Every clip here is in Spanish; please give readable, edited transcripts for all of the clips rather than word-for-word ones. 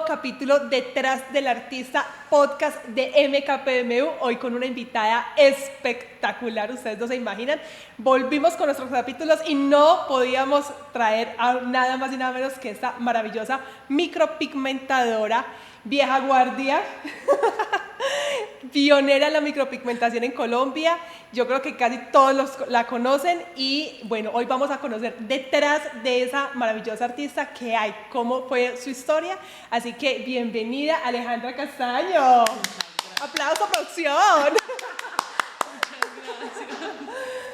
nuevo capítulo Detrás del Artista, podcast de MKPMU, hoy con una invitada espectacular, ustedes no se imaginan. Volvimos con nuestros capítulos y no podíamos traer a nada más y nada menos que esta maravillosa micropigmentadora, vieja guardia, pionera en la micropigmentación en Colombia. Yo creo que casi todos la conocen y bueno, hoy vamos a conocer detrás de esa maravillosa artista qué hay, cómo fue su historia. Así que bienvenida Alejandra Castaño. Aplauso, producción.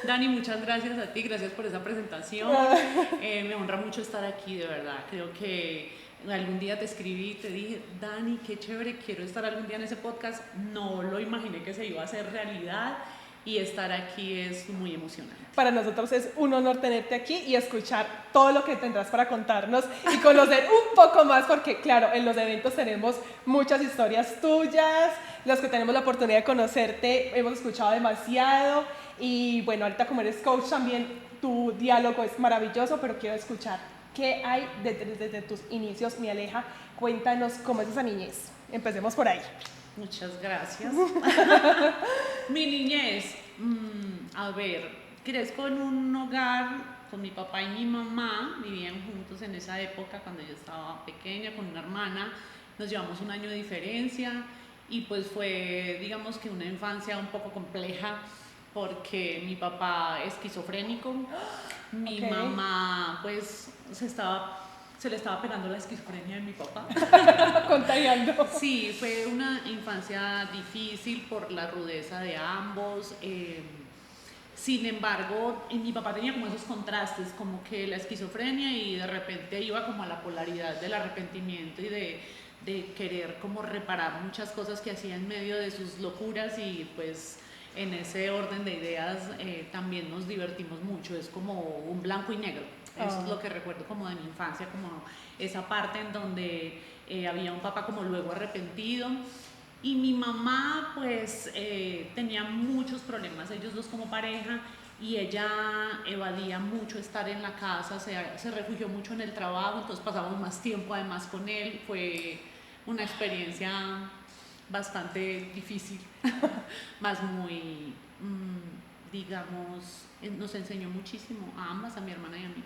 Dani, muchas gracias a ti, gracias por esa presentación. Me honra mucho estar aquí, de verdad. Creo que algún día te escribí y te dije, Dani, qué chévere, quiero estar algún día en ese podcast. No lo imaginé que se iba a hacer realidad y estar aquí es muy emocionante. Para nosotros es un honor tenerte aquí y escuchar todo lo que tendrás para contarnos y conocer un poco más, porque claro, en los eventos tenemos muchas historias tuyas, los que tenemos la oportunidad de conocerte hemos escuchado demasiado y bueno, ahorita como eres coach también tu diálogo es maravilloso, pero quiero escuchar qué hay desde tus inicios, mi Aleja. Cuéntanos cómo es esa niñez. Empecemos por ahí. Muchas gracias. Mi niñez, a ver, crezco en un hogar con mi papá y mi mamá, vivían juntos en esa época cuando yo estaba pequeña con una hermana, nos llevamos un año de diferencia y pues fue, digamos que una infancia un poco compleja porque mi papá es esquizofrénico, mi mamá pues se le estaba pegando la esquizofrenia de mi papá. Contagiando. Sí, fue una infancia difícil por la rudeza de ambos. Sin embargo, mi papá tenía como esos contrastes, como que la esquizofrenia y de repente iba como a la polaridad del arrepentimiento y de querer como reparar muchas cosas que hacía en medio de sus locuras y pues en ese orden de ideas también nos divertimos mucho, es como un blanco y negro. Eso es lo que recuerdo como de mi infancia, como esa parte en donde había un papá como luego arrepentido y mi mamá pues tenía muchos problemas, ellos dos como pareja, y ella evadía mucho estar en la casa, se refugió mucho en el trabajo, entonces pasamos más tiempo además con él, fue una experiencia bastante difícil, más muy, digamos, nos enseñó muchísimo a ambas, a mi hermana y a mí.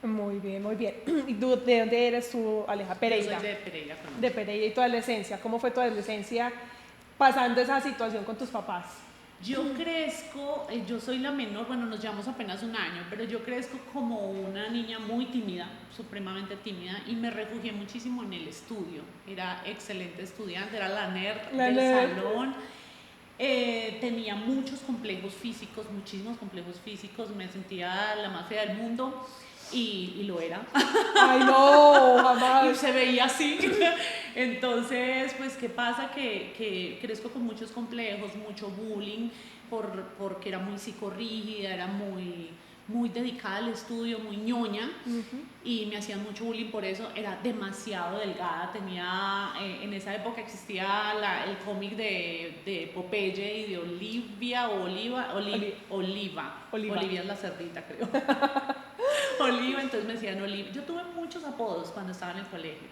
Muy bien, muy bien. ¿Y tú de dónde eres tú, Aleja? Pereira. Yo soy de Pereira, Colombia. De Pereira. ¿Y tu adolescencia? ¿Cómo fue tu adolescencia pasando esa situación con tus papás? Yo crezco, yo soy la menor, bueno, nos llevamos apenas un año, pero yo crezco como una niña muy tímida, supremamente tímida, y me refugié muchísimo en el estudio. Era excelente estudiante, era la nerd del salón. Tenía muchos complejos físicos, muchísimos complejos físicos, me sentía la más fea del mundo. Y lo era. Ay, no, jamás. Y se veía así. Entonces, pues, ¿qué pasa? Que crezco con muchos complejos, mucho bullying, porque era muy psicorrígida, era muy dedicada al estudio, muy ñoña, y me hacían mucho bullying por eso. Era demasiado delgada, tenía, en esa época existía el cómic de Popeye y de Olivia es la cerdita, creo. Oliva, entonces me decían Oliva. Yo tuve muchos apodos cuando estaba en el colegio,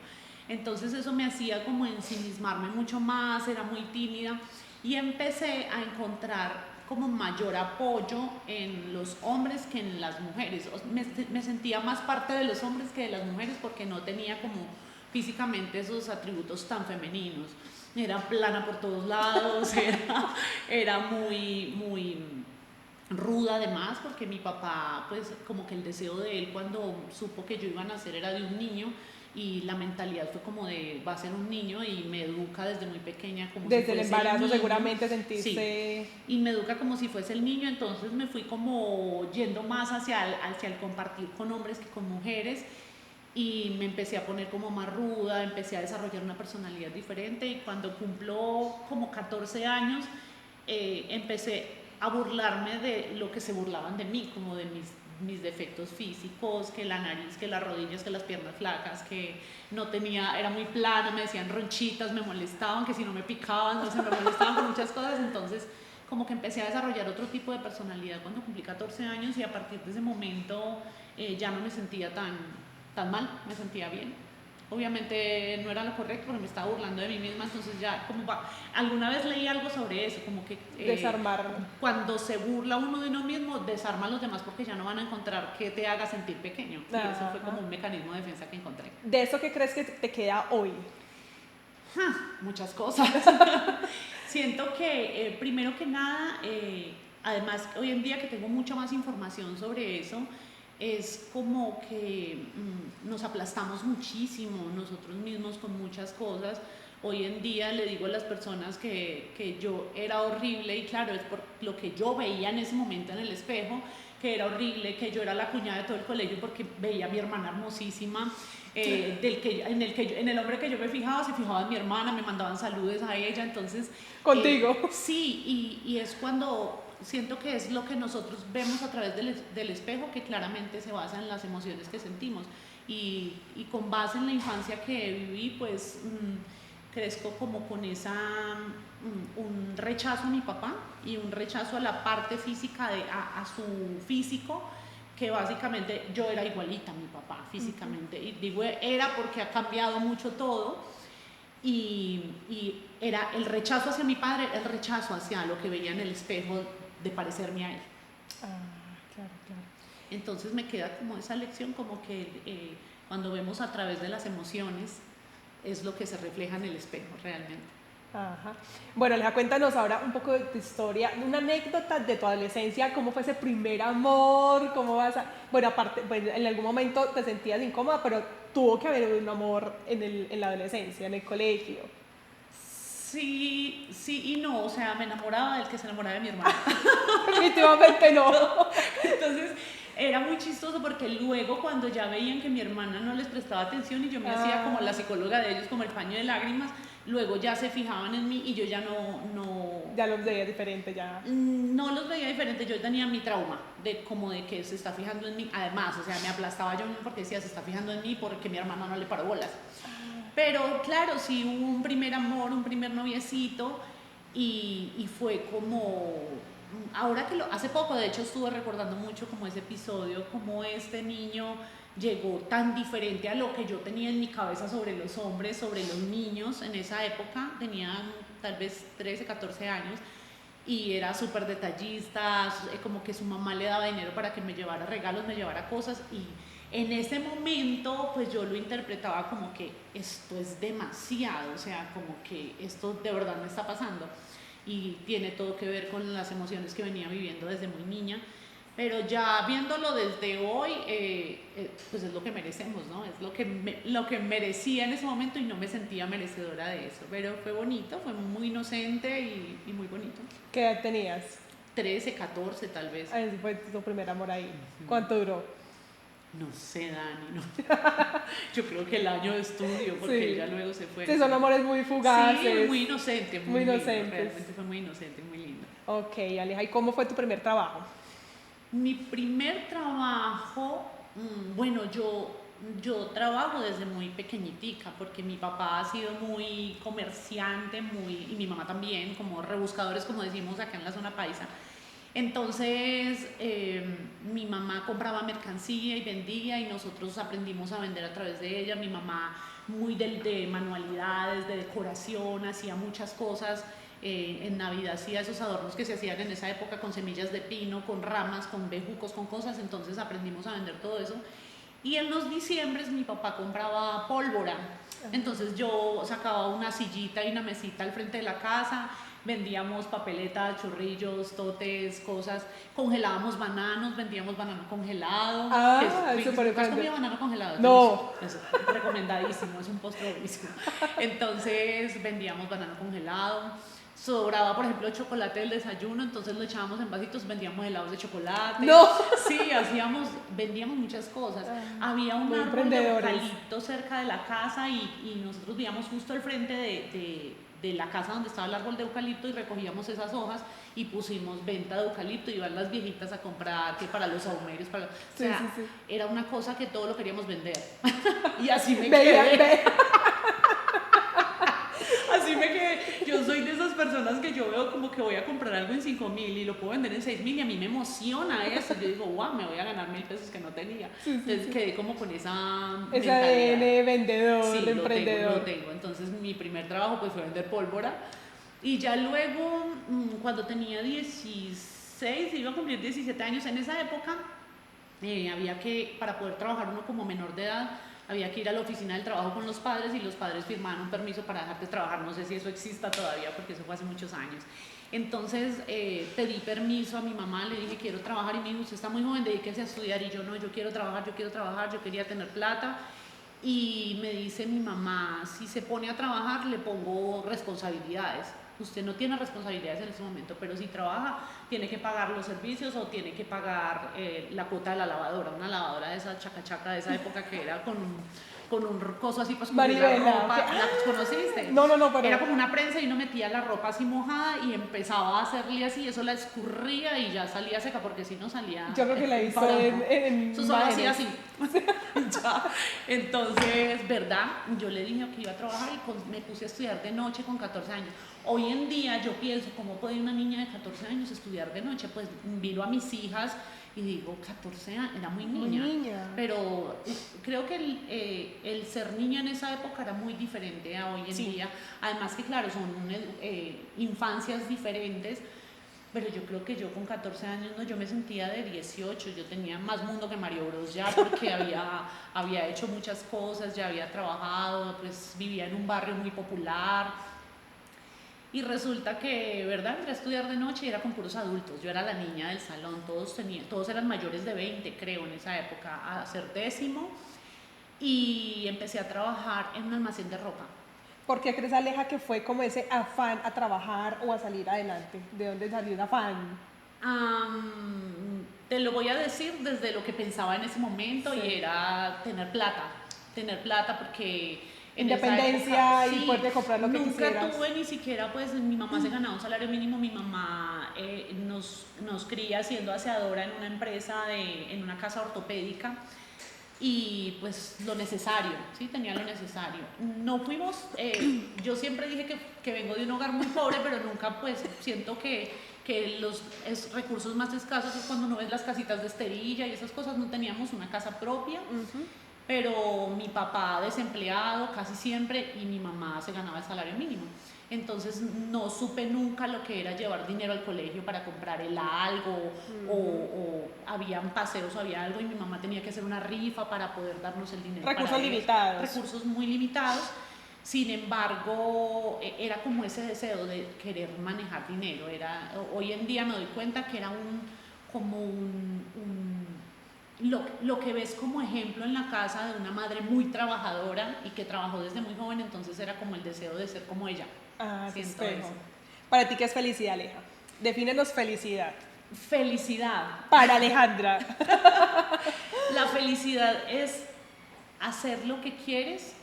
entonces eso me hacía como ensimismarme mucho más, era muy tímida y empecé a encontrar como mayor apoyo en los hombres que en las mujeres. Me sentía más parte de los hombres que de las mujeres porque no tenía como físicamente esos atributos tan femeninos. Era plana por todos lados, era muy ruda además, porque mi papá, pues como que el deseo de él cuando supo que yo iba a nacer era de un niño, y la mentalidad fue como de va a ser un niño, y me educa desde muy pequeña como desde si fuese el embarazo niño. Seguramente sentiste. Sí, y me educa como si fuese el niño, entonces me fui como yendo más hacia el compartir con hombres que con mujeres, y me empecé a poner como más ruda, empecé a desarrollar una personalidad diferente, y cuando cumplo como 14 años empecé a burlarme de lo que se burlaban de mí, como de mis defectos físicos, que la nariz, que las rodillas, que las piernas flacas, que no tenía, era muy plana, me decían ronchitas, me molestaban, que si no me picaban, no sé, me molestaban con muchas cosas. Entonces como que empecé a desarrollar otro tipo de personalidad cuando cumplí 14 años, y a partir de ese momento ya no me sentía tan mal, me sentía bien. obviamente no era lo correcto porque me estaba burlando de mí misma, entonces ya como alguna vez leí algo sobre eso, como que Desarmarlo. cuando se burla uno de uno mismo, desarma a los demás porque ya no van a encontrar que te haga sentir pequeño. Y eso fue como un mecanismo de defensa que encontré. ¿De eso qué crees que te queda hoy? Muchas cosas. Siento que primero que nada, además hoy en día que tengo mucha más información sobre eso, es como que nos aplastamos muchísimo nosotros mismos con muchas cosas. Hoy en día le digo a las personas que yo era horrible, y claro, es por lo que yo veía en ese momento en el espejo, que era horrible, que yo era la cuñada de todo el colegio porque veía a mi hermana hermosísima, en el hombre que yo me fijaba, se fijaba en mi hermana, me mandaban saludos a ella, entonces... Contigo. Sí, y es cuando siento que es lo que nosotros vemos a través del espejo, que claramente se basa en las emociones que sentimos. Y con base en la infancia que viví, pues crezco como con un rechazo a mi papá y un rechazo a la parte física, a su físico, que básicamente yo era igualita a mi papá físicamente. Y digo era porque ha cambiado mucho todo. Y era el rechazo hacia mi padre, el rechazo hacia lo que veía en el espejo de parecerme a él. Claro. Entonces me queda como esa lección, como que cuando vemos a través de las emociones es lo que se refleja en el espejo realmente. Ajá. Bueno, Aleja, cuéntanos ahora un poco de tu historia, una anécdota de tu adolescencia, cómo fue ese primer amor, cómo vas a... Bueno, aparte, pues en algún momento te sentías incómoda, pero tuvo que haber un amor en la adolescencia, en el colegio. Sí y no, o sea, me enamoraba del que se enamoraba de mi hermana. Definitivamente no. Entonces era muy chistoso porque luego cuando ya veían que mi hermana no les prestaba atención y yo me hacía como la psicóloga de ellos, como el paño de lágrimas, luego ya se fijaban en mí y yo ya no ya los veía diferente, ya. No los veía diferente, yo tenía mi trauma de como de que se está fijando en mí, además, o sea, me aplastaba yo porque decía, se está fijando en mí porque mi hermana no le paró bolas. Pero claro, sí hubo un primer amor, un primer noviecito y fue como, ahora que hace poco de hecho estuve recordando mucho como ese episodio, como este niño llegó tan diferente a lo que yo tenía en mi cabeza sobre los hombres, sobre los niños en esa época, tenían tal vez 13, 14 años y era súper detallista, como que su mamá le daba dinero para que me llevara regalos, me llevara cosas y en ese momento pues yo lo interpretaba como que esto es demasiado, o sea, como que esto de verdad me está pasando y tiene todo que ver con las emociones que venía viviendo desde muy niña, pero ya viéndolo desde hoy, pues es lo que merecemos, ¿no? Es lo que merecía en ese momento y no me sentía merecedora de eso, pero fue bonito, fue muy inocente y muy bonito. ¿Qué edad tenías? 13, 14 tal vez. Ese fue tu primer amor ahí. ¿Cuánto duró? No sé, Dani, no. Yo creo que el año de estudio, porque sí. ella luego se fue. Sí, son amores muy fugaces. Sí, muy inocente, muy inocentes. Lindo, realmente fue muy inocente, muy lindo. Ok, Aleja, ¿y cómo fue tu primer trabajo? Mi primer trabajo, bueno, yo trabajo desde muy pequeñitica, porque mi papá ha sido muy comerciante, y mi mamá también, como rebuscadores, como decimos acá en la zona paisa. Entonces mi mamá compraba mercancía y vendía y nosotros aprendimos a vender a través de ella. Mi mamá muy de manualidades, de decoración, hacía muchas cosas. En Navidad hacía esos adornos que se hacían en esa época con semillas de pino, con ramas, con bejucos, con cosas. Entonces aprendimos a vender todo eso. Y en los diciembres mi papá compraba pólvora. Entonces yo sacaba una sillita y una mesita al frente de la casa. Vendíamos papeletas, churrillos, totes, cosas, congelábamos bananos, vendíamos banano congelado. Es súper ¿Has comido banano congelado? No. Es recomendadísimo, es un postre buenísimo. Entonces vendíamos banano congelado. Sobraba, por ejemplo, chocolate del desayuno, entonces lo echábamos en vasitos, vendíamos helados de chocolate. No. Sí, vendíamos muchas cosas. Había un árbol de eucalipto cerca de la casa y nosotros vivíamos justo al frente de la casa donde estaba el árbol de eucalipto y recogíamos esas hojas y pusimos venta de eucalipto, iban las viejitas a comprar que para los sahumerios, o sea, era una cosa que todo lo queríamos vender. Y así me quedé. Así me quedé. yo soy de esas personas que yo veo como que voy a comprar algo en 5.000 y lo puedo vender en 6.000 y a mí me emociona eso. Yo digo, wow, me voy a ganar 1.000 pesos que no tenía. Entonces quedé como con esa Ese mentalidad. ADN vendedor, Sí, emprendedor. lo tengo. Entonces mi primer trabajo pues fue vender pólvora y ya luego cuando tenía 16, iba a cumplir 17 años, en esa época había que, para poder trabajar uno como menor de edad, había que ir a la oficina del trabajo con los padres y los padres firmaban un permiso para dejarte trabajar. No sé si eso exista todavía porque eso fue hace muchos años. Entonces pedí permiso a mi mamá, le dije quiero trabajar y me dijo usted está muy joven, dedíquese a estudiar y yo no, yo quiero trabajar, yo quería tener plata. Y me dice mi mamá, si se pone a trabajar le pongo responsabilidades. Usted no tiene responsabilidades en ese momento, pero si trabaja tiene que pagar los servicios o tiene que pagar la cuota de la lavadora, una lavadora de esa chacachaca de esa época que era con un coso así para escurrir la ropa. ¿La conociste? No, pero... Era como una prensa y uno metía la ropa así mojada y empezaba a hacerle así, eso la escurría y ya salía seca porque si no salía... Yo creo que la hizo en eso solo hacía así. Ya. Entonces, ¿verdad? Yo le dije que iba a trabajar y me puse a estudiar de noche con 14 años. Hoy en día yo pienso, ¿cómo puede una niña de 14 años estudiar de noche? Pues miro a mis hijas y digo, 14 años, era muy niña. Pero creo que el ser niña en esa época era muy diferente a hoy en día. Además que claro, son infancias diferentes. Pero yo creo que yo con 14 años, no, yo me sentía de 18, yo tenía más mundo que Mario Bros ya porque había hecho muchas cosas, ya había trabajado, pues vivía en un barrio muy popular. Y resulta que, ¿verdad? Entré a estudiar de noche y era con puros adultos, yo era la niña del salón, todos eran mayores de 20 creo en esa época, a hacer décimo y empecé a trabajar en un almacén de ropa. ¿Por qué crees, Aleja, que fue como ese afán a trabajar o a salir adelante? ¿De dónde salió el afán? Te lo voy a decir desde lo que pensaba en ese momento y era tener plata porque... Independencia época, y poder comprar lo que quisieras. Nunca tuve ni siquiera, pues mi mamá se ganaba un salario mínimo, mi mamá nos cría siendo aseadora en una empresa, en una casa ortopédica. Y pues lo necesario, ¿sí? Tenía lo necesario. No fuimos, yo siempre dije que vengo de un hogar muy pobre, pero nunca pues siento que los recursos más escasos es cuando uno ves las casitas de esterilla y esas cosas. No teníamos una casa propia, pero mi papá desempleado casi siempre y mi mamá se ganaba el salario mínimo. Entonces no supe nunca lo que era llevar dinero al colegio para comprar el algo o habían paseos o había algo y mi mamá tenía que hacer una rifa para poder darnos el dinero. Recursos limitados. Recursos muy limitados. Sin embargo, era como ese deseo de querer manejar dinero. Hoy en día me doy cuenta que era lo que ves como ejemplo en la casa de una madre muy trabajadora y que trabajó desde muy joven, entonces era como el deseo de ser como ella. Siento eso. ¿Para ti qué es felicidad, Aleja? Defínenos felicidad. Felicidad. Para Alejandra. La felicidad es hacer lo que quieres,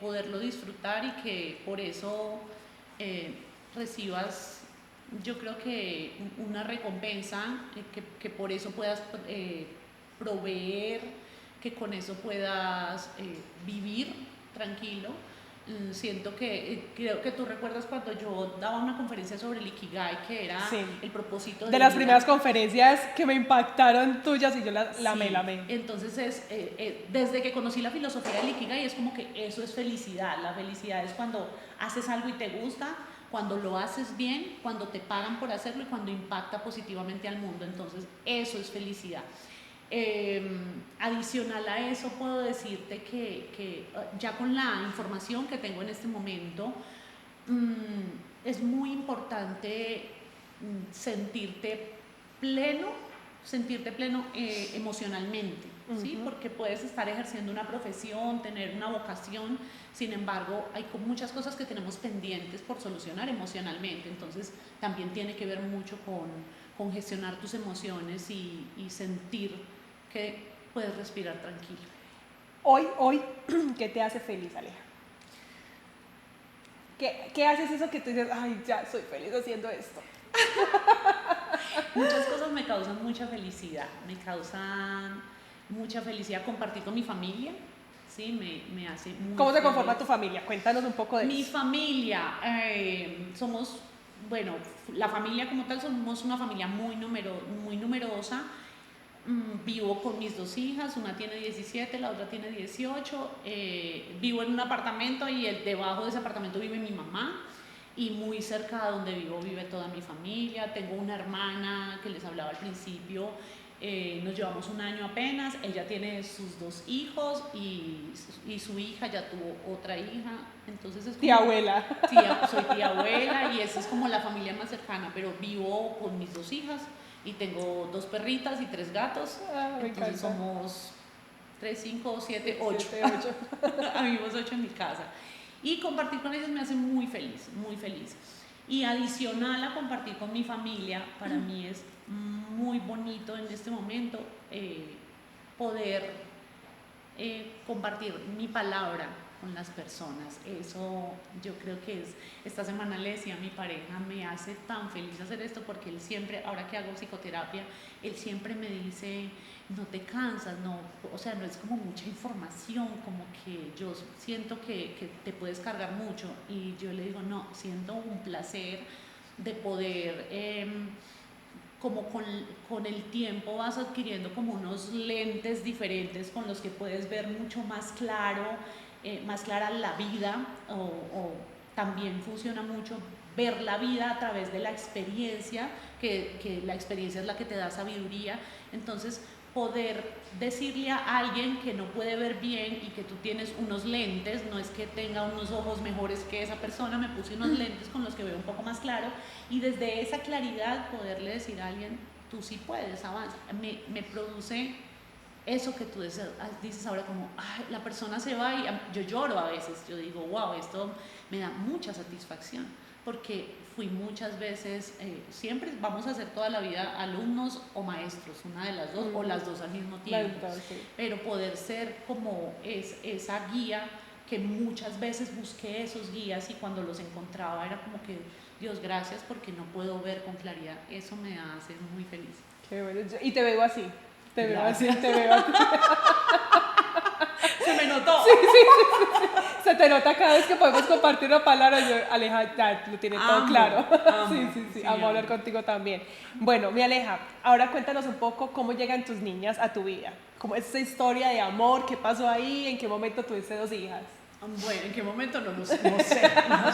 poderlo disfrutar y que por eso recibas, yo creo que una recompensa, que por eso puedas proveer, que con eso puedas vivir tranquilo. Siento creo que tú recuerdas cuando yo daba una conferencia sobre el Ikigai, que era el propósito de las primeras conferencias que me impactaron tuyas y yo la amé. Entonces desde que conocí la filosofía del Ikigai es como que eso es felicidad. La felicidad es cuando haces algo y te gusta, cuando lo haces bien, cuando te pagan por hacerlo y cuando impacta positivamente al mundo. Entonces eso es felicidad. Adicional a eso puedo decirte que ya con la información que tengo en este momento es muy importante sentirte pleno emocionalmente, ¿sí? Porque puedes estar ejerciendo una profesión, tener una vocación, sin embargo hay muchas cosas que tenemos pendientes por solucionar emocionalmente, entonces también tiene que ver mucho con gestionar tus emociones y sentir que puedes respirar tranquilo. Hoy, ¿qué te hace feliz, Aleja? ¿Qué haces eso que tú dices, ay, ya soy feliz haciendo esto? Muchas cosas me causan mucha felicidad. Me causan mucha felicidad compartir con mi familia, ¿sí? Me hace muy ¿Cómo se feliz. conforma tu familia? Cuéntanos un poco de Mi eso. familia, somos, bueno, la familia como tal, somos una familia muy numerosa. Vivo con mis dos hijas, una tiene 17, la otra tiene 18. Vivo en un apartamento y debajo de ese apartamento vive mi mamá. Y muy cerca de donde vivo vive toda mi familia. Tengo una hermana que les hablaba al principio, nos llevamos un año apenas. Ella tiene sus dos hijos y su hija ya tuvo otra hija. Entonces es como, Tía abuela. soy tía abuela y esa es como la familia más cercana, pero vivo con mis dos hijas y tengo dos perritas y tres gatos. Me Entonces encanta. somos 3, 5, 7, 8. 7, 8. Vivimos 8 en mi casa. Y compartir con ellos me hace muy feliz, muy feliz. Y adicional a compartir con mi familia, para mí es muy bonito en este momento poder compartir mi palabra con las personas. Eso yo creo que es, esta semana le decía a mi pareja, me hace tan feliz hacer esto porque él siempre, ahora que hago psicoterapia, él siempre me dice, no te cansas, no, o sea, no es como mucha información, como que yo siento que te puedes cargar mucho, y yo le digo, no, siento un placer de poder como con el tiempo vas adquiriendo como unos lentes diferentes con los que puedes ver mucho más claro, más clara la vida, o también funciona mucho ver la vida a través de la experiencia, que la experiencia es la que te da sabiduría. Entonces poder decirle a alguien que no puede ver bien y que tú tienes unos lentes, no es que tenga unos ojos mejores que esa persona, me puse unos lentes con los que veo un poco más claro, y desde esa claridad poderle decir a alguien, tú sí puedes, avanza. Me produce eso que tú dices ahora, como, ay, la persona se va, y yo lloro a veces, yo digo, wow, esto me da mucha satisfacción, porque fui muchas veces, siempre vamos a ser toda la vida alumnos o maestros, una de las dos, o las dos al mismo tiempo, Sí. pero poder ser como esa guía, que muchas veces busqué esos guías y cuando los encontraba era como que, Dios, gracias porque no puedo ver con claridad, eso me hace muy feliz. Qué bueno. Y te veo así. Te veo así, Gracias. te veo así. Se me notó. Sí. Se te nota cada vez que podemos compartir una palabra. Yo, Aleja, ya lo tiene todo claro. Amo, Sí. Amo hablar contigo también. Bueno, mi Aleja, ahora cuéntanos un poco cómo llegan tus niñas a tu vida. ¿Cómo es esa historia de amor? ¿Qué pasó ahí? ¿En qué momento tuviste dos hijas? Bueno, ¿en qué momento? No sé. No.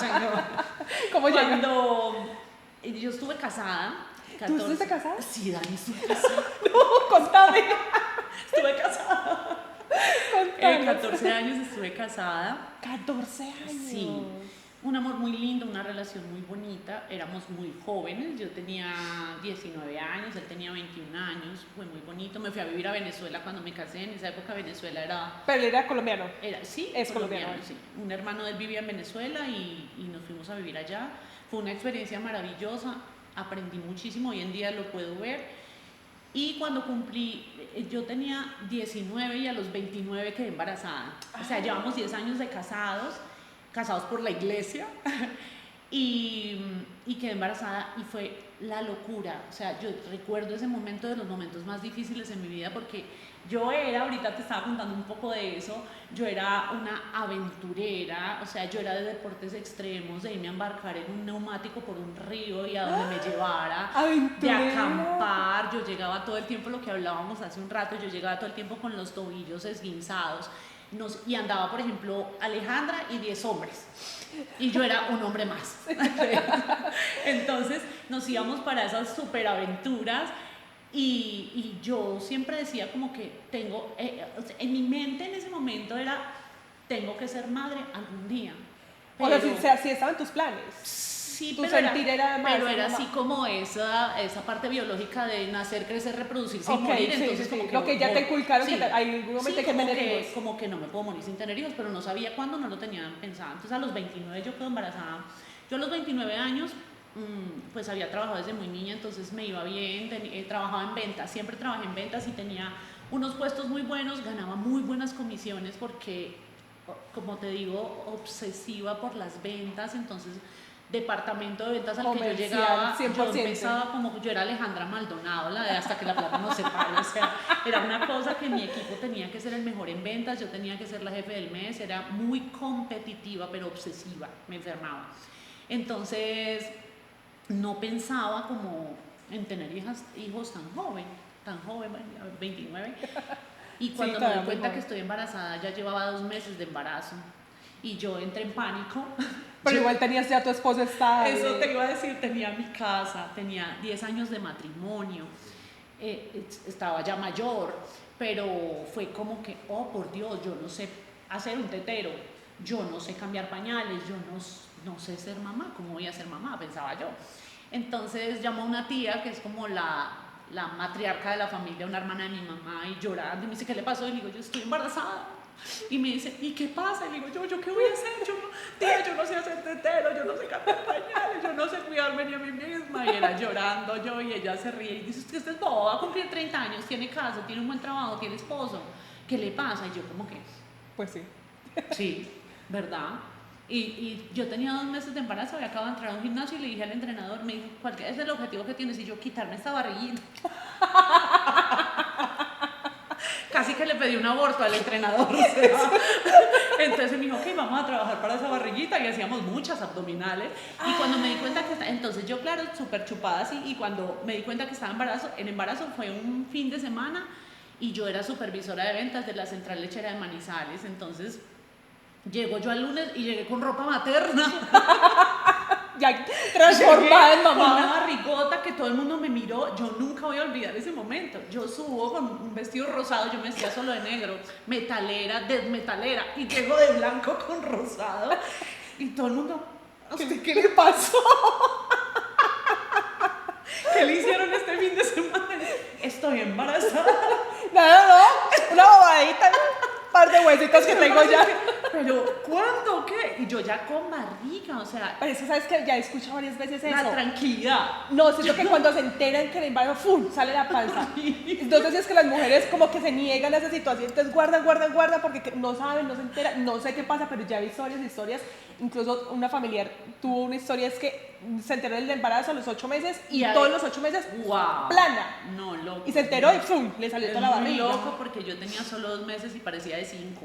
¿Cómo llegan? Cuando yo estuve casada. ¿Tú estuviste casada? Sí, Dani, estuve casada. No, contame. Estuve casada. 14 años estuve casada. 14 años. Sí. Un amor muy lindo, una relación muy bonita. Éramos muy jóvenes. Yo tenía 19 años, él tenía 21 años. Fue muy bonito. Me fui a vivir a Venezuela cuando me casé. En esa época Venezuela era... Pero él era colombiano. Sí, es colombiano. Sí. Un hermano de él vivía en Venezuela y nos fuimos a vivir allá. Fue una experiencia maravillosa. Aprendí muchísimo. Hoy en día lo puedo ver. Y cuando cumplí, yo tenía 19 y a los 29 quedé embarazada. O sea, llevamos 10 años de casados por la iglesia, y quedé embarazada y fue la locura. O sea, yo recuerdo ese momento de los momentos más difíciles en mi vida, porque ahorita te estaba contando un poco de eso, yo era una aventurera, o sea, yo era de deportes extremos, de irme a embarcar en un neumático por un río y a donde me llevara, de acampar. Yo llegaba todo el tiempo, lo que hablábamos hace un rato, yo llegaba todo el tiempo con los tobillos esguinzados, y andaba, por ejemplo, Alejandra y 10 hombres, y yo era un hombre más. Entonces nos íbamos para esas superaventuras. Y yo siempre decía como que en mi mente en ese momento era, tengo que ser madre algún día. Pero, o sea, sí estaban tus planes. Sí, tu sentir era más. Pero era así como esa parte biológica de nacer, crecer, reproducirse y morir. Sí, entonces como que lo que ya te inculcaron, sí, que hay ningún momento que tener hijos. Como que no me puedo morir sin tener hijos, pero no sabía cuándo, no lo tenía pensado. Entonces a los 29 yo quedo embarazada. Yo a los 29 años pues había trabajado desde muy niña, entonces me iba bien, trabajaba en ventas, siempre trabajé en ventas y tenía unos puestos muy buenos, ganaba muy buenas comisiones porque, como te digo, obsesiva por las ventas. Entonces departamento de ventas al que yo Comercial, llegaba, 100%. yo empezaba como, yo era Alejandra Maldonado, la de hasta que la plata nos separe, o sea, era una cosa que mi equipo tenía que ser el mejor en ventas, yo tenía que ser la jefe del mes, era muy competitiva, pero obsesiva, me enfermaba. Entonces, no pensaba como en tener hijos tan joven, bueno, 29. Y cuando Sí, me doy muy cuenta joven. que estoy embarazada, ya llevaba 2 meses de embarazo. Y yo entré en pánico. Pero Yo- igual tenías ya tu esposo estable. Eso te iba a decir, tenía mi casa, tenía 10 años de matrimonio, estaba ya mayor, pero fue como que, oh por Dios, yo no sé hacer un tetero, yo no sé cambiar pañales, yo no sé ser mamá, ¿cómo voy a ser mamá? Pensaba yo. Entonces llamó a una tía que es como la matriarca de la familia, una hermana de mi mamá, y llorando, y me dice, ¿qué le pasó? Y le digo, yo estoy embarazada. Y me dice, ¿y qué pasa? Y le digo, ¿yo qué voy a hacer? Tía, yo no sé hacer tetero, yo no sé cambiar pañales, yo no sé cuidarme ni a mí misma. Y era llorando yo, y ella se ríe y dice, usted es boba, va a cumplir 30 años, tiene casa, tiene un buen trabajo, tiene esposo, ¿qué le pasa? Y yo como que, Pues sí. sí, ¿verdad? Y yo tenía 2 meses de embarazo y acabo de entrar a un gimnasio y le dije al entrenador, me dijo, ¿cuál es el objetivo que tienes? Y yo, quitarme esta barriguita. Casi que le pedí un aborto al entrenador. O sea. Entonces me dijo, ok, vamos a trabajar para esa barriguita, y hacíamos muchas abdominales. Y cuando me di cuenta que entonces yo, claro, súper chupada así, y cuando me di cuenta que estaba en embarazo fue un fin de semana, y yo era supervisora de ventas de la central lechera de Manizales. Entonces llego yo al lunes y llegué con ropa materna. Ya transformada en Con una mamá. barrigota que todo el mundo me miró. Yo nunca voy a olvidar ese momento. Yo subo con un vestido rosado, yo me vestía solo de negro, metalera, desmetalera, y llego de blanco con rosado, y todo el mundo, ¿a usted qué le pasó? ¿Qué le hicieron este fin de semana? Estoy embarazada. No, una bobadita, un par de huesitos que tengo ya. Pero, ¿cuándo? ¿Qué? Y yo ya con barriga, o sea, Pero eso, ¿sabes que ya he escuchado varias veces eso? la tranquilidad. No, siento que cuando se enteran que el embarazo, ¡fum!, sale la panza. Entonces es que las mujeres como que se niegan a esa situación, entonces guardan, porque no saben, no se enteran, no sé qué pasa, pero ya he visto varias historias. Incluso una familiar tuvo una historia, es que se enteró del embarazo a los 8 meses y ahí, todos los 8 meses, wow, plana. No, loco. Y se enteró y ¡fum!, le salió Es toda la muy barriga. loco porque yo tenía solo 2 meses y parecía de 5.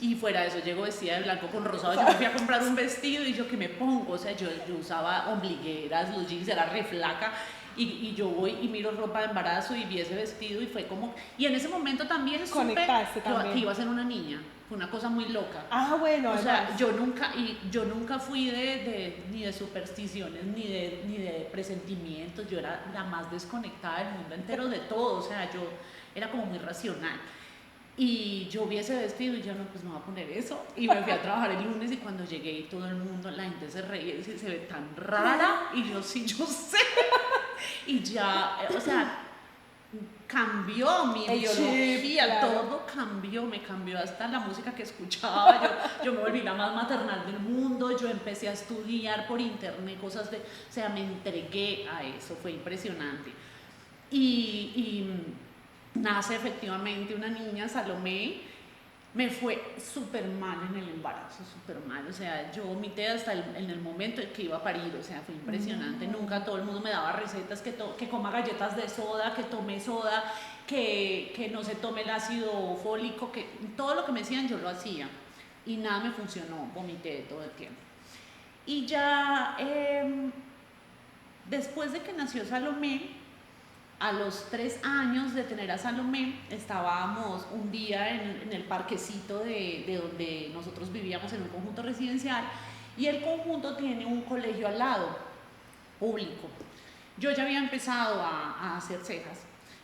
Y fuera de eso, llego vestida de blanco con rosado. Yo me fui a comprar un vestido y yo, ¿qué me pongo? O sea, yo usaba ombligueras, los jeans, era re flaca. Y yo voy y miro ropa de embarazo y vi ese vestido y fue como... Y en ese momento también supe Conectaste también. que iba a ser una niña. Fue una cosa muy loca. Ah, bueno, O sea, además. yo nunca fui ni de supersticiones, ni de presentimientos. Yo era la más desconectada del mundo entero, de todo. O sea, yo era como muy racional. Y yo vi ese vestido y yo, no, pues me voy a poner eso. Y me fui a trabajar el lunes, y cuando llegué y todo el mundo, la gente se reía y dice, se ve tan rara. Y yo, sí, yo sé. Y ya, o sea, cambió mi El biología, chip, claro. todo cambió, me cambió hasta la música que escuchaba. Yo me volví la más maternal del mundo. Yo empecé a estudiar por internet cosas o sea, me entregué a eso, fue impresionante. Y nace efectivamente una niña, Salomé. Me fue súper mal en el embarazo, súper mal. O sea, yo vomité hasta en el momento en que iba a parir. O sea, fue impresionante. Nunca todo el mundo me daba recetas que coma galletas de soda, que tome soda, que no se tome el ácido fólico, que todo lo que me decían yo lo hacía. Y nada me funcionó, vomité todo el tiempo. Y ya después de que nació Salomé, a los 3 años de tener a Salomé, estábamos un día en el parquecito de donde nosotros vivíamos, en un conjunto residencial, y el conjunto tiene un colegio al lado, público. Yo ya había empezado a hacer cejas,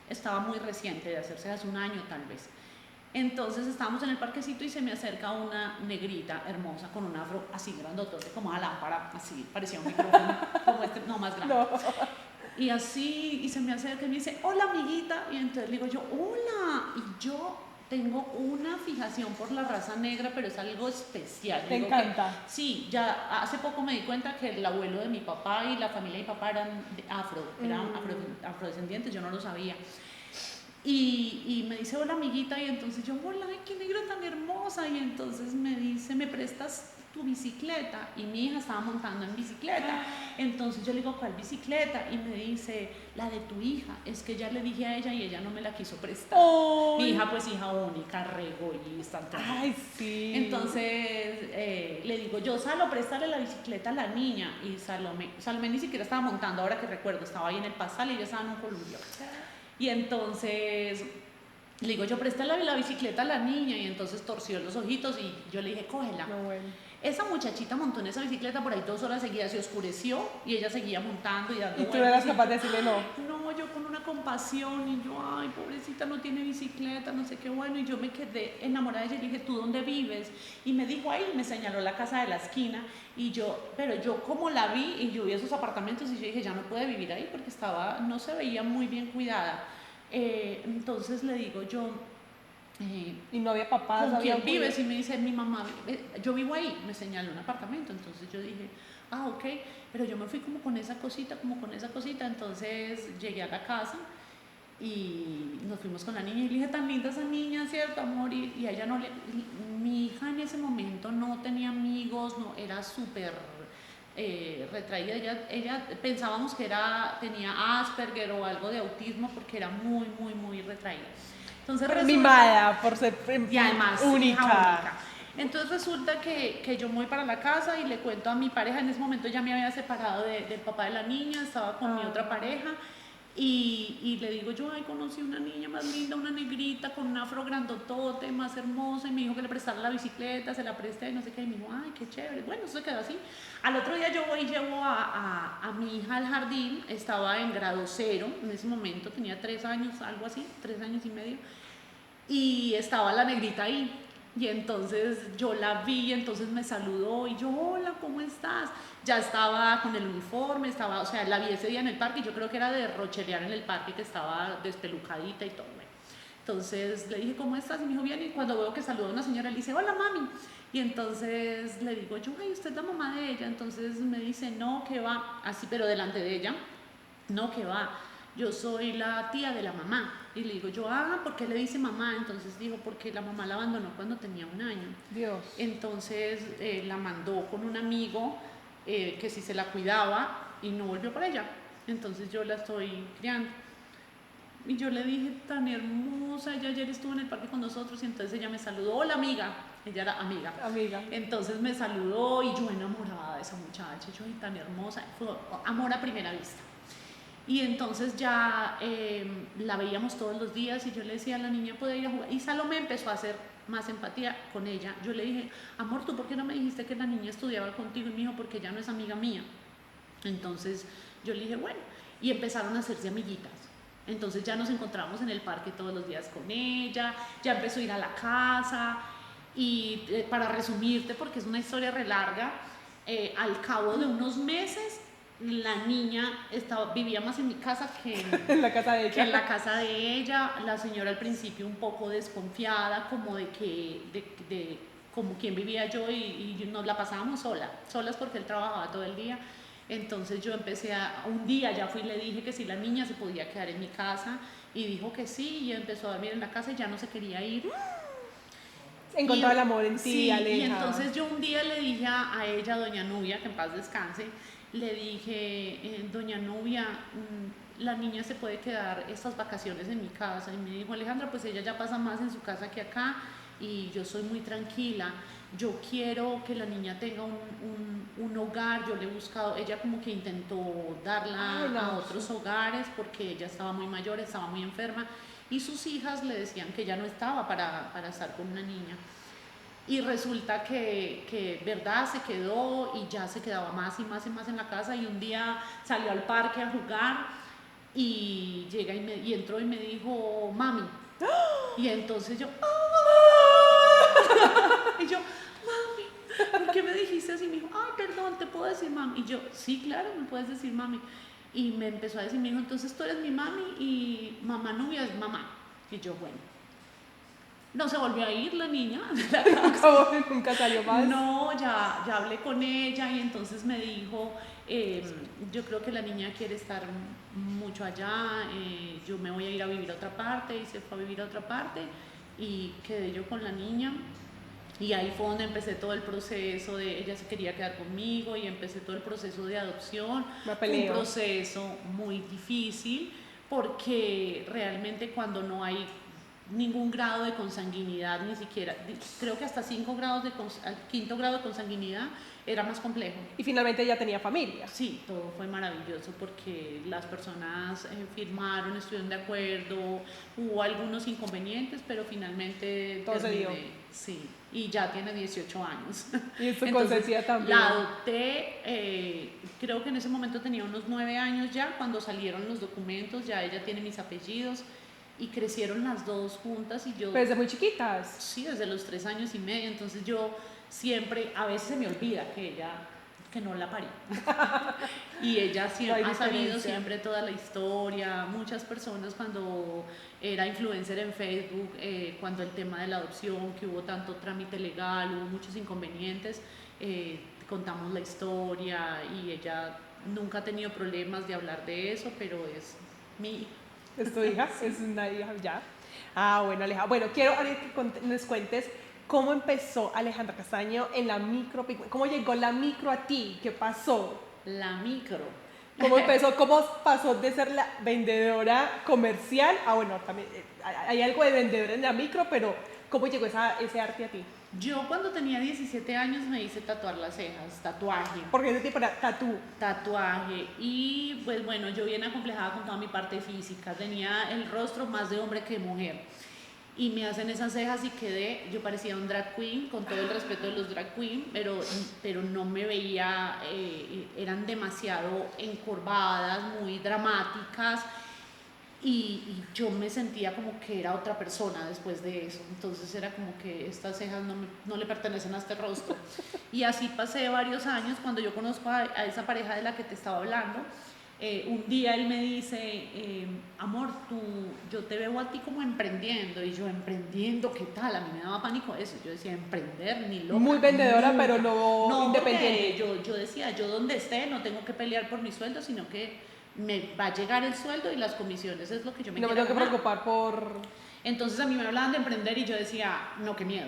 estaba muy reciente de hacer cejas, 1 año tal vez. Entonces estábamos en el parquecito y se me acerca una negrita hermosa con un afro así grandotote, como una lámpara, así, parecía un micrófono, como este, no, más grande. No. Y así, y se me acerca y me dice, hola amiguita, y entonces le digo yo, hola, y yo tengo una fijación por la raza negra, pero es algo especial. Te encanta. Sí, ya hace poco me di cuenta que el abuelo de mi papá y la familia de mi papá eran afrodescendientes, yo no lo sabía. Y me dice, hola amiguita, y entonces yo, hola, ay, qué negra tan hermosa, y entonces me dice, ¿me prestas tu bicicleta, y mi hija estaba montando en bicicleta. Entonces yo le digo, ¿cuál bicicleta? Y me dice, la de tu hija. Es que ya le dije a ella y ella no me la quiso prestar. ¡Ay! Mi hija, pues hija única, re egoísta. Ay, sí. Entonces le digo, yo, Salo, préstale la bicicleta a la niña. Y Salomé ni siquiera estaba montando, ahora que recuerdo, estaba ahí en el pasal y ella estaba en un columpio. Y entonces le digo, yo préstale la bicicleta a la niña. Y entonces torció los ojitos y yo le dije, cógela. No, bueno. Esa muchachita montó en esa bicicleta por ahí 2 horas seguidas, se oscureció y ella seguía montando y dando ¿Y tú vueltas. eras capaz de decirle no? No, yo con una compasión y yo, ay, pobrecita, no tiene bicicleta, no sé qué, bueno. Y yo me quedé enamorada de ella y le dije, ¿tú dónde vives? Y me dijo ahí, me señaló la casa de la esquina. Y yo, pero yo como la vi y yo vi esos apartamentos y yo dije, ya no puede vivir ahí porque no se veía muy bien cuidada. Entonces le digo yo, y no había papás. ¿con quién vives? Y me dice, mi mamá, yo vivo ahí, me señaló un apartamento. Entonces yo dije, ok, pero yo me fui como con esa cosita, entonces llegué a la casa y nos fuimos con la niña y le dije, tan linda esa niña, ¿cierto, amor? Y a ella no le, mi hija en ese momento no tenía amigos, no, era súper retraída, ella pensábamos que tenía Asperger o algo de autismo porque era muy, muy, muy retraída. Entonces mimada por ser y además única. Entonces resulta que yo me voy para la casa y le cuento a mi pareja, en ese momento ya me había separado del papá de la niña, estaba con mi otra pareja y le digo yo, ay, conocí una niña más linda, una negrita con un afro grandotote, más hermosa, y me dijo que le prestara la bicicleta, se la presté y no sé qué, y me dijo, ay, qué chévere. Bueno, eso se quedó así. Al otro día yo voy y llevo a mi hija al jardín, estaba en grado 0, en ese momento tenía 3 años, algo así, 3 años y medio, y estaba la negrita ahí. Y entonces yo la vi, entonces me saludó y yo, hola, ¿cómo estás? Ya estaba con el uniforme, o sea, la vi ese día en el parque y yo creo que era de rochelear en el parque, que estaba despelucadita y todo. Bueno. Entonces le dije, ¿cómo estás? Y me dijo, bien, y cuando veo que saluda a una señora, le dice, hola, mami. Y entonces le digo yo, ay, ¿usted es la mamá de ella? Entonces me dice, no, que va, así, pero delante de ella, no, que va, yo soy la tía de la mamá. Y le digo yo, ¿por qué le dice mamá? Entonces dijo, porque la mamá la abandonó cuando tenía 1 año. Dios. Entonces la mandó con un amigo que sí se la cuidaba y no volvió por ella. Entonces yo la estoy criando. Y yo le dije, tan hermosa, ella ayer estuvo en el parque con nosotros y entonces ella me saludó, hola amiga, ella era amiga. Entonces me saludó y yo enamorada de esa muchacha, yo, tan hermosa, fue amor a primera vista. Y entonces ya la veíamos todos los días y yo le decía a la niña, ¿puede ir a jugar? Y Salomé empezó a hacer más empatía con ella. Yo le dije, amor, ¿tú por qué no me dijiste que la niña estudiaba contigo? Y me dijo, porque ella no es amiga mía. Entonces yo le dije, bueno, y empezaron a hacerse amiguitas. Entonces ya nos encontrábamos en el parque todos los días con ella, ya empezó a ir a la casa y para resumirte, porque es una historia re larga, al cabo de unos meses la niña vivía más en mi casa que en la casa de ella. Que en la casa de ella. La señora al principio un poco desconfiada, como de como quien vivía yo y nos la pasábamos solas porque él trabajaba todo el día. Entonces yo un día ya fui y le dije que si la niña se podía quedar en mi casa y dijo que sí y empezó a dormir en la casa y ya no se quería ir. Encontró el amor en ti, sí, Aleja. Y entonces yo un día le dije a ella, doña Nubia, que en paz descanse, le dije, doña Nubia, la niña se puede quedar estas vacaciones en mi casa. Y me dijo, Alejandra, pues ella ya pasa más en su casa que acá y yo soy muy tranquila. Yo quiero que la niña tenga un hogar. Yo le he buscado, ella como que intentó darla a otros hogares porque ella estaba muy mayor, estaba muy enferma y sus hijas le decían que ya no estaba para estar con una niña. Y resulta que verdad se quedó y ya se quedaba más y más y más en la casa y un día salió al parque a jugar y llega y entró y me dijo, mami. Y entonces yo, y yo, mami, ¿por qué me dijiste así? Y me dijo, ay, perdón, ¿te puedo decir mami? Y yo, sí, claro, me puedes decir mami. Y me empezó a decir, me dijo, entonces tú eres mi mami y mamá Nubia es mamá. Y yo, bueno. No se volvió a ir la niña de la casa. Nunca salió más. No, ya hablé con ella y entonces me dijo, yo creo que la niña quiere estar mucho allá, yo me voy a ir a vivir a otra parte y se fue a vivir a otra parte y quedé yo con la niña Y ahí fue donde empecé todo el proceso de, ella se quería quedar conmigo y empecé todo el proceso de adopción. Fue un proceso muy difícil porque realmente cuando no hay ningún grado de consanguinidad, ni siquiera, creo que hasta 5 grados al quinto grado de consanguinidad era más complejo. Y finalmente ella tenía familia. Sí, todo fue maravilloso porque las personas firmaron, estuvieron de acuerdo, hubo algunos inconvenientes, pero finalmente todo se dio. Sí, y ya tiene 18 años. Y su consentida también. La adopté, creo que en ese momento tenía unos 9 años ya, cuando salieron los documentos, ya ella tiene mis apellidos. Y crecieron las dos juntas y yo... Pero desde muy chiquitas. Sí, desde los 3 años y medio, entonces yo siempre, a veces se me olvida que no la parí. Y ella siempre ha sabido siempre toda la historia. Muchas personas cuando era influencer en Facebook, cuando el tema de la adopción, que hubo tanto trámite legal, hubo muchos inconvenientes, contamos la historia y ella nunca ha tenido problemas de hablar de eso, pero es mi hija. ¿Es tu hija? Sí. Es una hija ya. Ah, bueno, Aleja. Bueno, quiero que nos cuentes cómo empezó Alejandra Castaño en la micro. ¿Cómo llegó la micro a ti? ¿Qué pasó? La micro. ¿Cómo empezó? ¿Cómo pasó de ser la vendedora comercial a, bueno, también hay algo de vendedora en la micro, pero ¿cómo llegó ese arte a ti? Yo cuando tenía 17 años me hice tatuar las cejas, tatuaje. ¿Por qué ese tipo era tatuaje? Y pues bueno, yo bien acomplejada con toda mi parte física, tenía el rostro más de hombre que de mujer. Y me hacen esas cejas y yo parecía un drag queen, con todo el respeto de los drag queen, pero no me veía, eran demasiado encorvadas, muy dramáticas. Y yo me sentía como que era otra persona después de eso, entonces era como que estas cejas no le pertenecen a este rostro. Y así pasé varios años. Cuando yo conozco a esa pareja de la que te estaba hablando, un día él me dice, amor, yo te veo a ti como emprendiendo. Y yo, ¿emprendiendo qué tal? A mí me daba pánico eso. Yo decía, emprender, ni loca. Muy vendedora, pero no independiente. Yo decía, yo donde esté no tengo que pelear por mi sueldo, sino que me va a llegar el sueldo y las comisiones es lo que yo me quiero ganar. No me tengo que preocupar por... Entonces a mí me hablaban de emprender y yo decía, no, qué miedo.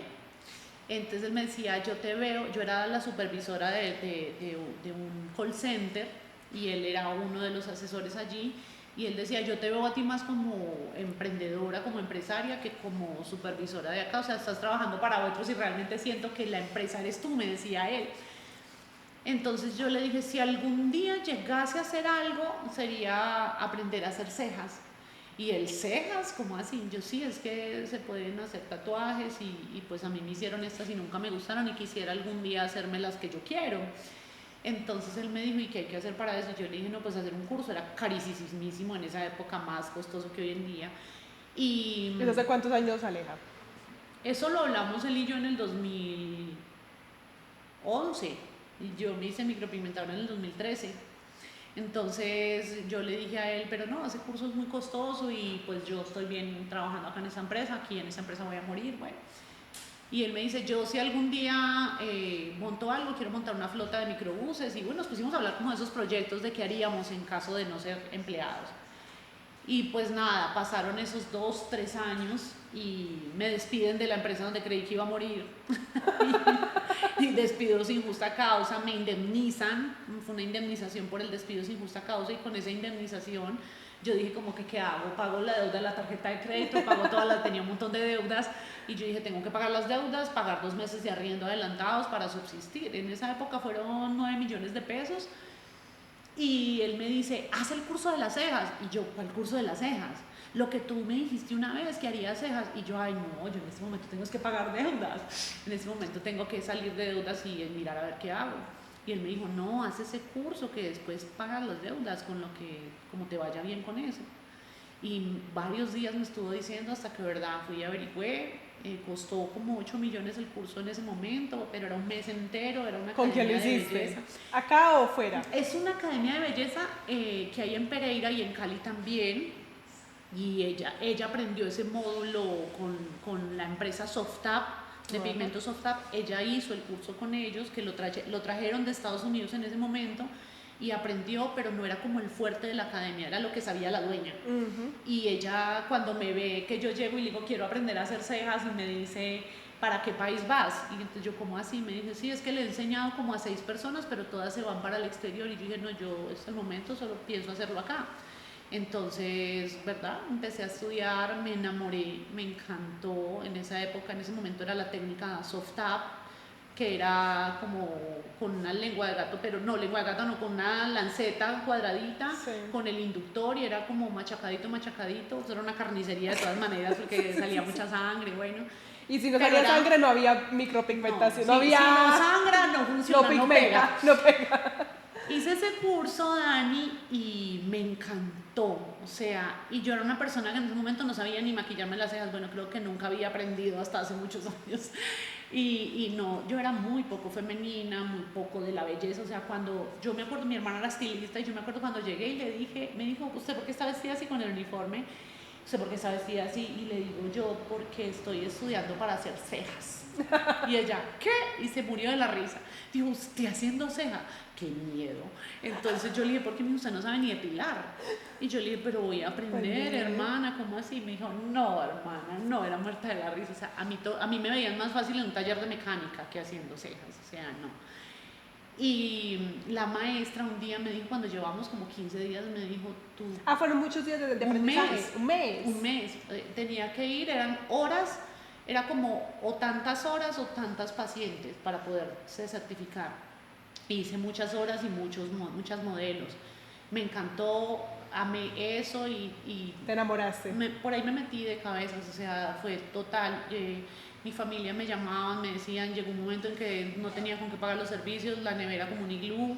Entonces él me decía, yo te veo, yo era la supervisora de un call center y él era uno de los asesores allí, y él decía, yo te veo a ti más como emprendedora, como empresaria, que como supervisora de acá, o sea, estás trabajando para otros y realmente siento que la empresa eres tú, me decía él. Entonces yo le dije, si algún día llegase a hacer algo, sería aprender a hacer cejas. Y él, cejas, ¿cómo así? Yo, sí, es que se pueden hacer tatuajes y pues a mí me hicieron estas y nunca me gustaron y quisiera algún día hacerme las que yo quiero. Entonces él me dijo, ¿y qué hay que hacer para eso? Y yo le dije, no, pues hacer un curso. Era carísimo en esa época, más costoso que hoy en día. Y ¿Eso hace cuántos años, Aleja? Eso lo hablamos él y yo en el 2011. Y yo me hice micropigmentadora en el 2013. Entonces yo le dije a él, pero no, ese curso es muy costoso y pues yo estoy bien trabajando acá en esa empresa, aquí en esa empresa voy a morir, bueno. Y él me dice, yo si algún día monto algo, quiero montar una flota de microbuses. Y bueno, nos pusimos a hablar como de esos proyectos de qué haríamos en caso de no ser empleados. Y pues nada, pasaron esos 2, 3 años y me despiden de la empresa donde creí que iba a morir. y despido sin justa causa, me indemnizan, fue una indemnización por el despido sin justa causa, y con esa indemnización yo dije como que ¿qué hago? Pago la deuda de la tarjeta de crédito, tenía un montón de deudas, y yo dije tengo que pagar las deudas, pagar 2 meses de arriendo adelantados para subsistir. En esa época fueron 9 millones de pesos. Y él me dice, haz el curso de las cejas. Y yo, ¿cuál curso de las cejas? Lo que tú me dijiste una vez que haría cejas. Y yo, ay no, yo en este momento tengo que pagar deudas. En este momento tengo que salir de deudas y mirar a ver qué hago. Y él me dijo, no, haz ese curso que después pagas las deudas como te vaya bien con eso. Y varios días me estuvo diciendo hasta que, verdad, fui y averigüé. Costó como 8 millones el curso en ese momento, pero era un mes entero, era una academia de belleza. ¿Acá o fuera? Es una academia de belleza que hay en Pereira y en Cali también, y ella aprendió ese módulo con la empresa Softab, de pigmentos Softab. Ella hizo el curso con ellos, que lo trajeron de Estados Unidos en ese momento, y aprendió, pero no era como el fuerte de la academia, era lo que sabía la dueña. Y ella cuando me ve que yo llego y le digo quiero aprender a hacer cejas y me dice ¿para qué país vas? Y entonces yo ¿cómo así? Me dice sí, es que le he enseñado como a 6 personas, pero todas se van para el exterior. Y yo dije no, yo hasta el momento solo pienso hacerlo acá. Entonces, ¿verdad? Empecé a estudiar, me enamoré, me encantó. En esa época, en ese momento era la técnica soft tap, que era como con una lengua de gato, pero no lengua de gato, no, con una lanceta cuadradita, sí, con el inductor, y era como machacadito, machacadito. Eso era una carnicería de todas maneras porque salía mucha sangre, bueno. Y si no salía sangre no había micropigmentación, no había... Si no sangra, no funciona, no pega. No pega. Hice ese curso, Dani, y me encantó, o sea, y yo era una persona que en ese momento no sabía ni maquillarme las cejas, bueno, creo que nunca había aprendido hasta hace muchos años, y no, yo era muy poco femenina, muy poco de la belleza, o sea, cuando, yo me acuerdo, mi hermana era estilista, y yo me acuerdo cuando llegué y le dije, me dijo, ¿usted por qué está vestida así con el uniforme? ¿Usted por qué está vestida así? Y le digo yo, porque estoy estudiando para hacer cejas. Y ella, ¿qué? Y se murió de la risa. Dijo, ¿usted haciendo ceja? ¡Qué miedo! Entonces yo le dije, ¿por qué usted no sabe ni depilar? Y yo le dije, pero voy a aprender, hermana, ¿cómo así? Me dijo, no, hermana, no, era muerta de la risa. O sea, a mí me veían más fácil en un taller de mecánica que haciendo cejas, o sea, no. Y la maestra un día me dijo, cuando llevamos como 15 días, me dijo, tú... fueron muchos días de aprendizaje. Un mes. Tenía que ir, eran horas, era como o tantas horas o tantas pacientes para poderse certificar. Hice muchas horas y muchas modelos. Me encantó, amé eso y ¿te enamoraste? Por ahí me metí de cabezas, o sea, fue total. Mi familia me llamaban, me decían, llegó un momento en que no tenía con qué pagar los servicios, la nevera como un iglú,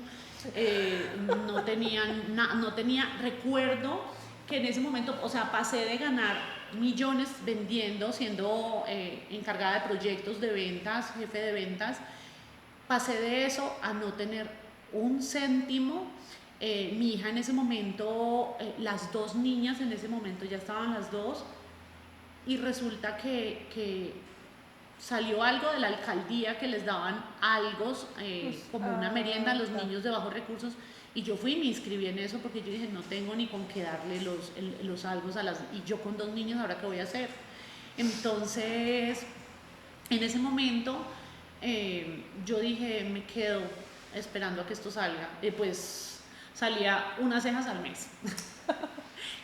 no tenía, recuerdo que en ese momento, o sea, pasé de ganar millones vendiendo, siendo encargada de proyectos de ventas, jefe de ventas, pasé de eso a no tener un céntimo. Mi hija en ese momento, las 2 niñas en ese momento ya estaban las 2, y resulta que salió algo de la alcaldía que les daban algo, como una merienda a los niños de bajos recursos, y yo fui y me inscribí en eso porque yo dije, no tengo ni con qué darle los algos a las... Y yo con 2 niños, ¿ahora qué voy a hacer? Entonces, en ese momento, yo dije, me quedo esperando a que esto salga. Pues salía unas cejas al mes.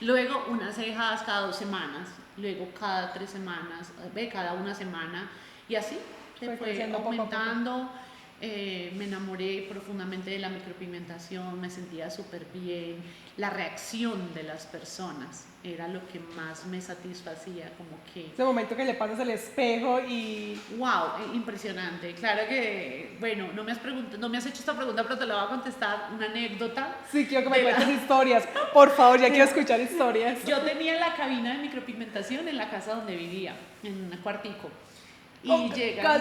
Luego unas cejas cada 2 semanas, luego cada 3 semanas, cada 1 semana, y así se fue aumentando. Me enamoré profundamente de la micropigmentación, me sentía súper bien. La reacción de las personas era lo que más me satisfacía, como que... Ese momento que le pasas el espejo y... ¡Wow! Impresionante. Claro que, bueno, no me has hecho esta pregunta, pero te la voy a contestar, una anécdota. Sí, quiero que me cuentes historias. Por favor, ya quiero escuchar historias. Yo tenía la cabina de micropigmentación en la casa donde vivía, en un cuartico. Y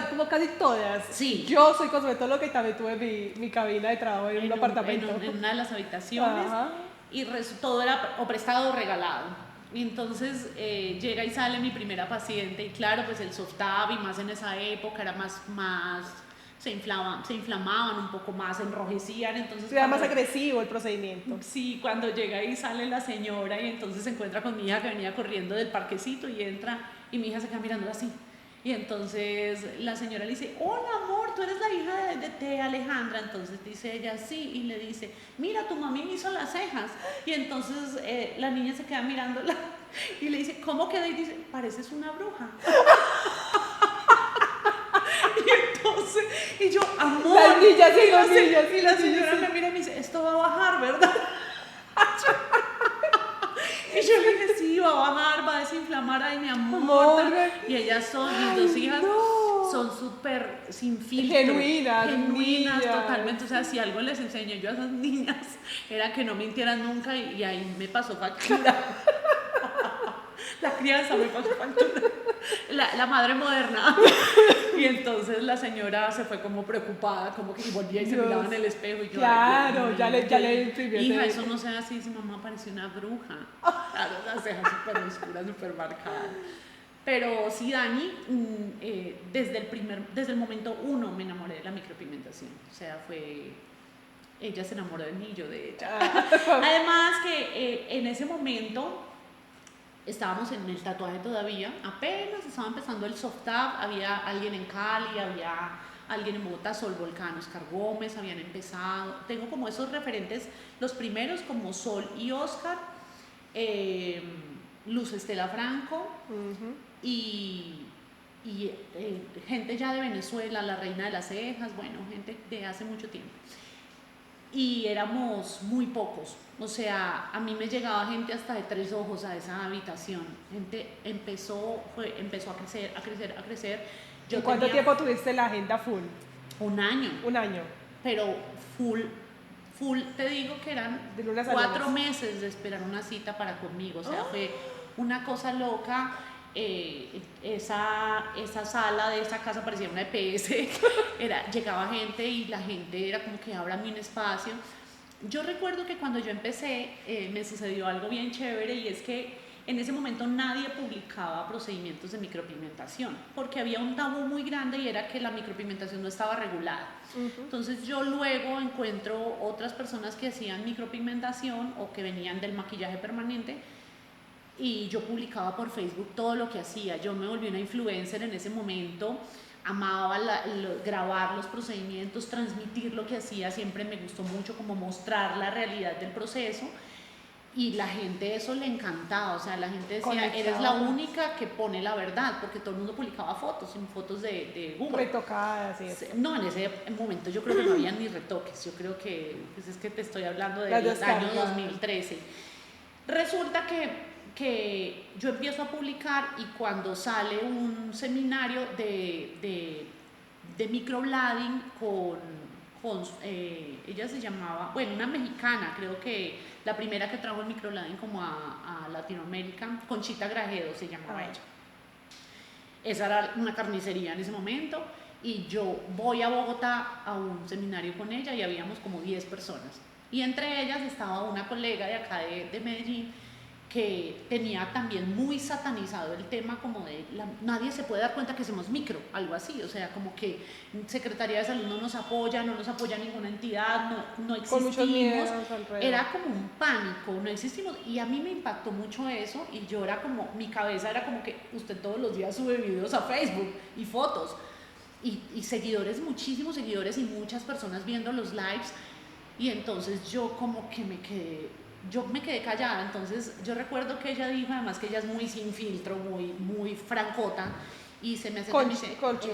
como casi todas. Sí. Yo soy cosmetóloga y también tuve mi cabina de trabajo en un apartamento. En una de las habitaciones. Ajá. Y todo era o prestado o regalado. Y entonces llega y sale mi primera paciente, y claro, pues el soft tap, y más en esa época era más se inflamaban un poco más, se enrojecían, entonces... Era más agresivo el procedimiento. Sí, cuando llega y sale la señora y entonces se encuentra con mi hija que venía corriendo del parquecito y entra, y mi hija se queda mirando así. Y entonces la señora le dice, hola amor, tú eres la hija de Alejandra. Entonces dice ella, sí, y le dice, mira, tu mami me hizo las cejas. Y entonces la niña se queda mirándola y le dice, ¿cómo queda? Y dice, pareces una bruja. Y entonces, y yo, amor. Las niñas y los niños. Y la señora me mira y me dice, esto va a bajar, ¿verdad? Y yo le dije, sí, va a bajar, va a desinflamar, ay, mi amor. Y ellas son, mis 2 hijas, son súper sin filtro. Genuinas, totalmente. O sea, si algo les enseñé yo a esas niñas, era que no mintieran nunca, y ahí me pasó factura. La crianza me pasó factura. La madre moderna. Y entonces la señora se fue como preocupada, como que volvía y se miraba en el espejo, y yo... Claro, ya le imprimió. Hija, eso no sea así, si mamá parecía una bruja. Claro, las cejas súper oscuras, súper marcadas. Pero sí, Dani, desde el momento 1 me enamoré de la micropigmentación. O sea, fue ella se enamoró de mí, yo de ella. Ah. Además que en ese momento estábamos en el tatuaje todavía, apenas estaba empezando el soft tap, había alguien en Cali, había alguien en Bogotá, Sol Volcán, Oscar Gómez, habían empezado. Tengo como esos referentes, los primeros como Sol y Oscar, Luz Estela Franco, y gente ya de Venezuela, la Reina de las Cejas, bueno, gente de hace mucho tiempo. Y éramos muy pocos, o sea, a mí me llegaba gente hasta de 3 ojos a esa habitación. Gente empezó a crecer, a crecer, a crecer. ¿Y cuánto tiempo tuviste la agenda full? Un año. Un año. Pero full, te digo que eran de lunes a 4 lunes. meses de esperar una cita para conmigo, o sea, fue una cosa loca. Esa sala de esa casa parecía una EPS, llegaba gente y la gente era como que ábrame un espacio. Yo recuerdo que cuando yo empecé me sucedió algo bien chévere, y es que en ese momento nadie publicaba procedimientos de micropigmentación porque había un tabú muy grande, y era que la micropigmentación no estaba regulada. Entonces yo luego encuentro otras personas que hacían micropigmentación o que venían del maquillaje permanente, y yo publicaba por Facebook todo lo que hacía. Yo me volví una influencer en ese momento, amaba grabar los procedimientos, transmitir lo que hacía, siempre me gustó mucho como mostrar la realidad del proceso, y la gente eso le encantaba, o sea, la gente decía, conectado. Eres la única que pone la verdad, porque todo el mundo publicaba fotos de Google. Retocadas, sí. No, en ese momento yo creo que no había ni retoques, yo creo que, pues es que te estoy hablando del año 2013. Resulta que yo empiezo a publicar, y cuando sale un seminario de microblading con ella se llamaba, bueno, una mexicana, creo que la primera que trajo el microblading como a Latinoamérica, Conchita Grajedo se llamaba ella. Esa era una carnicería en ese momento, y yo voy a Bogotá a un seminario con ella, y habíamos como 10 personas, y entre ellas estaba una colega de acá de Medellín, que tenía también muy satanizado el tema como de nadie se puede dar cuenta que somos micro, algo así, o sea, como que Secretaría de Salud no nos apoya ninguna entidad, no existimos, era como un pánico, no existimos, y a mí me impactó mucho eso, y yo era como, mi cabeza era como que usted todos los días sube videos a Facebook y fotos, y seguidores, muchísimos seguidores, y muchas personas viendo los lives, y entonces yo como que me quedé callada. Entonces yo recuerdo que ella dijo, además que ella es muy sin filtro, muy francota, y se me hace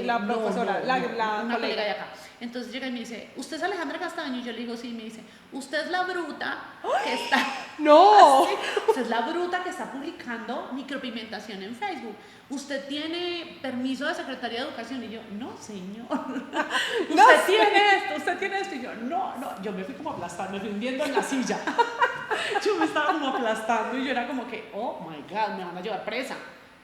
la profesora, una colega de acá. Entonces llega y me dice, ¿usted es Alejandra Castaño? Y yo le digo, sí. Me dice, usted es la bruta que está ¡no! así, usted es la bruta que está publicando micropigmentación en Facebook. ¿Usted tiene permiso de Secretaría de Educación? Y yo, no, señor. Usted tiene esto. Y yo, no. Yo me fui como aplastando, me fui hundiendo en la silla. Yo me estaba como aplastando, y yo era como que, oh my God, me van a llevar presa,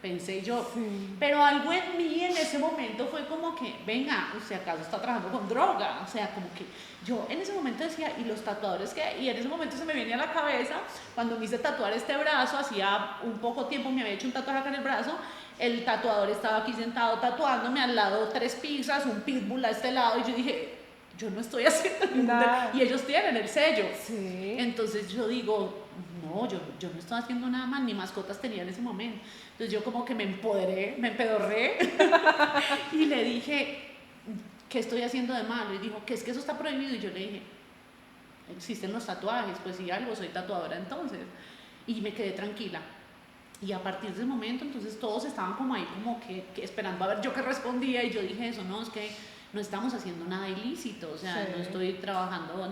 pensé yo. Sí. Pero algo en mí en ese momento fue como que, venga, ¿usted acaso está trabajando con droga? O sea, como que yo en ese momento decía, ¿y los tatuadores qué? Y en ese momento se me venía a la cabeza, cuando me hice tatuar este brazo, hacía un poco tiempo me había hecho un tatuaje acá en el brazo, el tatuador estaba aquí sentado tatuándome, al lado 3 pizzas, un pitbull a este lado, y yo dije, yo no estoy haciendo nada. Y ellos tienen el sello. Sí. Entonces yo digo, no, yo no estoy haciendo nada más, ni mascotas tenía en ese momento. Entonces yo como que me empoderé, me empedorré y le dije, ¿qué estoy haciendo de malo? Y dijo, que es que eso está prohibido. Y yo le dije, existen los tatuajes, pues si algo, soy tatuadora entonces. Y me quedé tranquila. Y a partir de ese momento, entonces todos estaban como ahí, como que esperando a ver yo qué respondía. Y yo dije eso, no, es que no estamos haciendo nada ilícito, o sea, sí. No estoy trabajando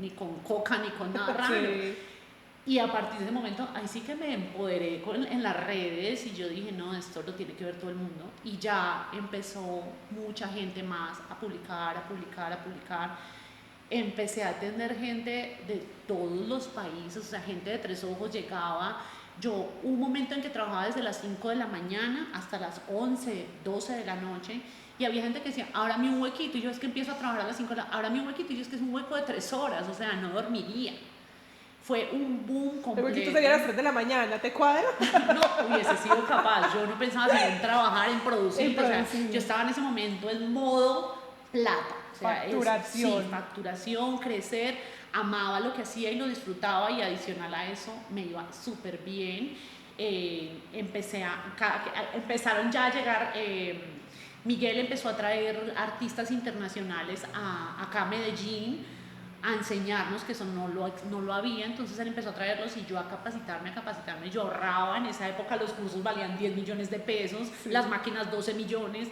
ni con coca ni con nada raro. Sí. Y a partir de ese momento, ahí sí que me empoderé en las redes, y yo dije, no, esto lo tiene que ver todo el mundo. Y ya empezó mucha gente más a publicar. Empecé a atender gente de todos los países, o sea, gente de 3 ojos llegaba. Yo, un momento en que trabajaba desde las 5 de la mañana hasta las 11, 12 de la noche, y había gente que decía, ábrame un huequito, y yo es que empiezo a trabajar a las 5 de la ábrame un huequito, y yo es que es un hueco de 3 horas, o sea, no dormiría. Fue un boom completo. El huequito sería a las 3 de la mañana, ¿te cuadra? No hubiese sido capaz, yo no pensaba en trabajar, en producir, o sea, yo estaba en ese momento en modo plata. O sea, Facturación. sí, facturación, crecer, amaba lo que hacía y lo disfrutaba, y adicional a eso me iba súper bien. Empezaron ya a llegar, Miguel empezó a traer artistas internacionales acá a Medellín a enseñarnos, que eso no lo había. Entonces él empezó a traerlos y yo a capacitarme. Yo ahorraba. En esa época los cursos valían 10 millones de pesos, sí, las máquinas 12 millones,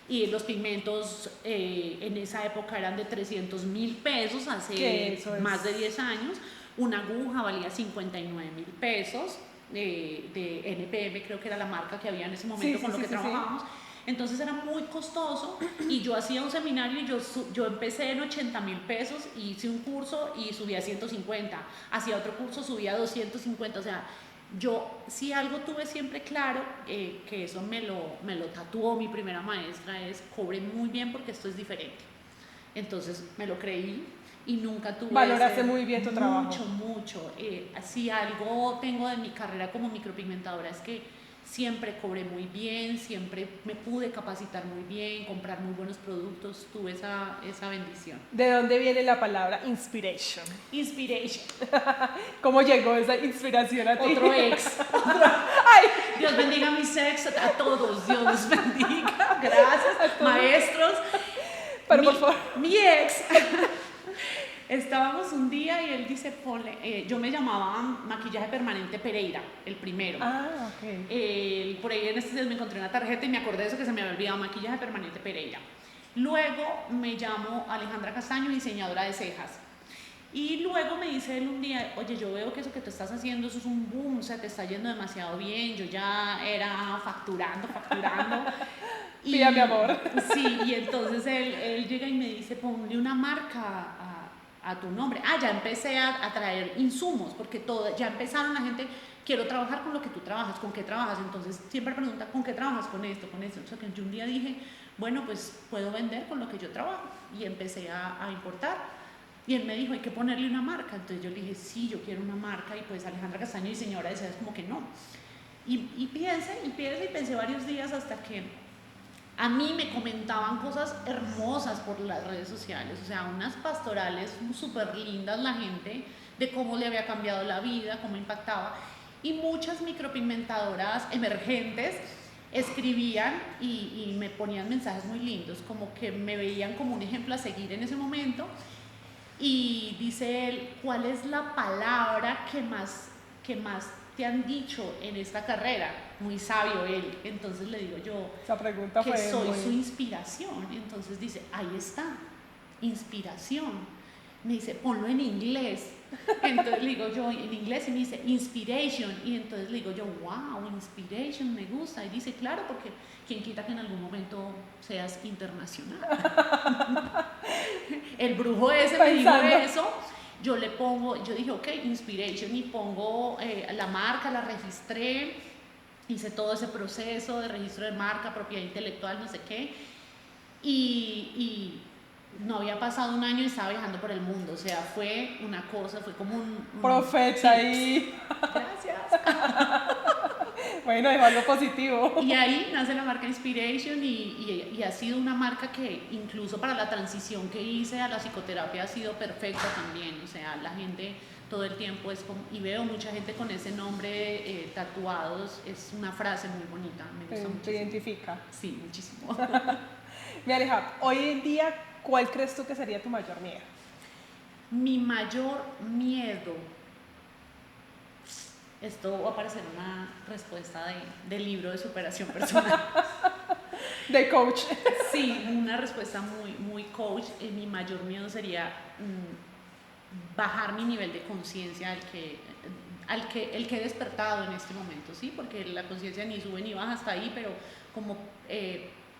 y los pigmentos en esa época eran de 300.000 pesos, hace más de 10 años. Una aguja valía 59.000 pesos, de NPM creo que era la marca que había en ese momento, sí, con lo que trabajábamos. Sí. Entonces era muy costoso, y yo hacía un seminario y yo empecé en 80.000 pesos, hice un curso y subía a 150, hacía otro curso, subía a 250, o sea, yo si algo tuve siempre claro, que eso me lo tatuó mi primera maestra, es: cobre muy bien porque esto es diferente. Entonces me lo creí y nunca tuve... Valoraste muy bien tu trabajo. Mucho. Si algo tengo de mi carrera como micropigmentadora es que siempre cobré muy bien, siempre me pude capacitar muy bien, comprar muy buenos productos, tuve esa bendición. ¿De dónde viene la palabra inspiration? Inspiration. ¿Cómo llegó esa inspiración a ti? Otro ex. Ay. Dios bendiga a mis ex, a todos, Dios los bendiga, gracias, maestros. Pero por favor. Mi ex. Estábamos un día y él dice: yo me llamaba Maquillaje Permanente Pereira, el primero. Ok. Por ahí en estos días me encontré una tarjeta y me acordé de eso, que se me había olvidado: Maquillaje Permanente Pereira. Luego me llamo Alejandra Castaño, diseñadora de cejas. Y luego me dice él un día: oye, yo veo que eso que tú estás haciendo, eso es un boom, o sea, te está yendo demasiado bien. Yo ya era facturando. Sí, mi amor. Sí, y entonces él llega y me dice: ponle una marca a tu nombre. Ya empecé a traer insumos, porque ya empezaron la gente: quiero trabajar con lo que tú trabajas, ¿con qué trabajas? Entonces siempre pregunta: ¿con qué trabajas? Con esto. O sea, que yo un día dije: bueno, pues puedo vender con lo que yo trabajo, y empecé a importar. Y él me dijo: hay que ponerle una marca. Entonces yo le dije: sí, yo quiero una marca. Y pues Alejandra Castaño, diseñadora de cejas, como que no. Y pensé varios días, hasta que a mí me comentaban cosas hermosas por las redes sociales, o sea, unas pastorales súper lindas, la gente, de cómo le había cambiado la vida, cómo impactaba. Y muchas micropigmentadoras emergentes escribían y me ponían mensajes muy lindos, como que me veían como un ejemplo a seguir en ese momento. Y dice él: ¿cuál es la palabra que más te han dicho en esta carrera? Muy sabio él. Entonces le digo yo: esa pregunta que fue soy su inspiración. Entonces dice: ahí está, inspiración. Me dice: ponlo en inglés. Entonces le digo yo en inglés, y me dice: inspiration. Y entonces le digo yo: wow, inspiration, me gusta. Y dice: claro, porque quién quita que en algún momento seas internacional. El brujo ese me dijo eso. Yo dije: ok, inspiration, y pongo la marca, la registré, hice todo ese proceso de registro de marca, propiedad intelectual, no sé qué, y no había pasado un año y estaba viajando por el mundo. O sea, fue una cosa, fue como un profeta ahí. Gracias. Bueno, es algo positivo. Y ahí nace la marca Inspiration, y ha sido una marca que incluso para la transición que hice a la psicoterapia ha sido perfecta también. O sea, la gente todo el tiempo y veo mucha gente con ese nombre tatuados. Es una frase muy bonita, me gusta mucho. ¿Te identifica? Sí, muchísimo. Mi Aleja, hoy en día, ¿cuál crees tú que sería tu mayor miedo? Mi mayor miedo... Esto va a parecer una respuesta de libro de superación personal. De coach. Sí, una respuesta muy coach. Mi mayor miedo sería bajar mi nivel de conciencia el que he despertado en este momento, ¿sí? Porque la conciencia ni sube ni baja, hasta ahí, pero como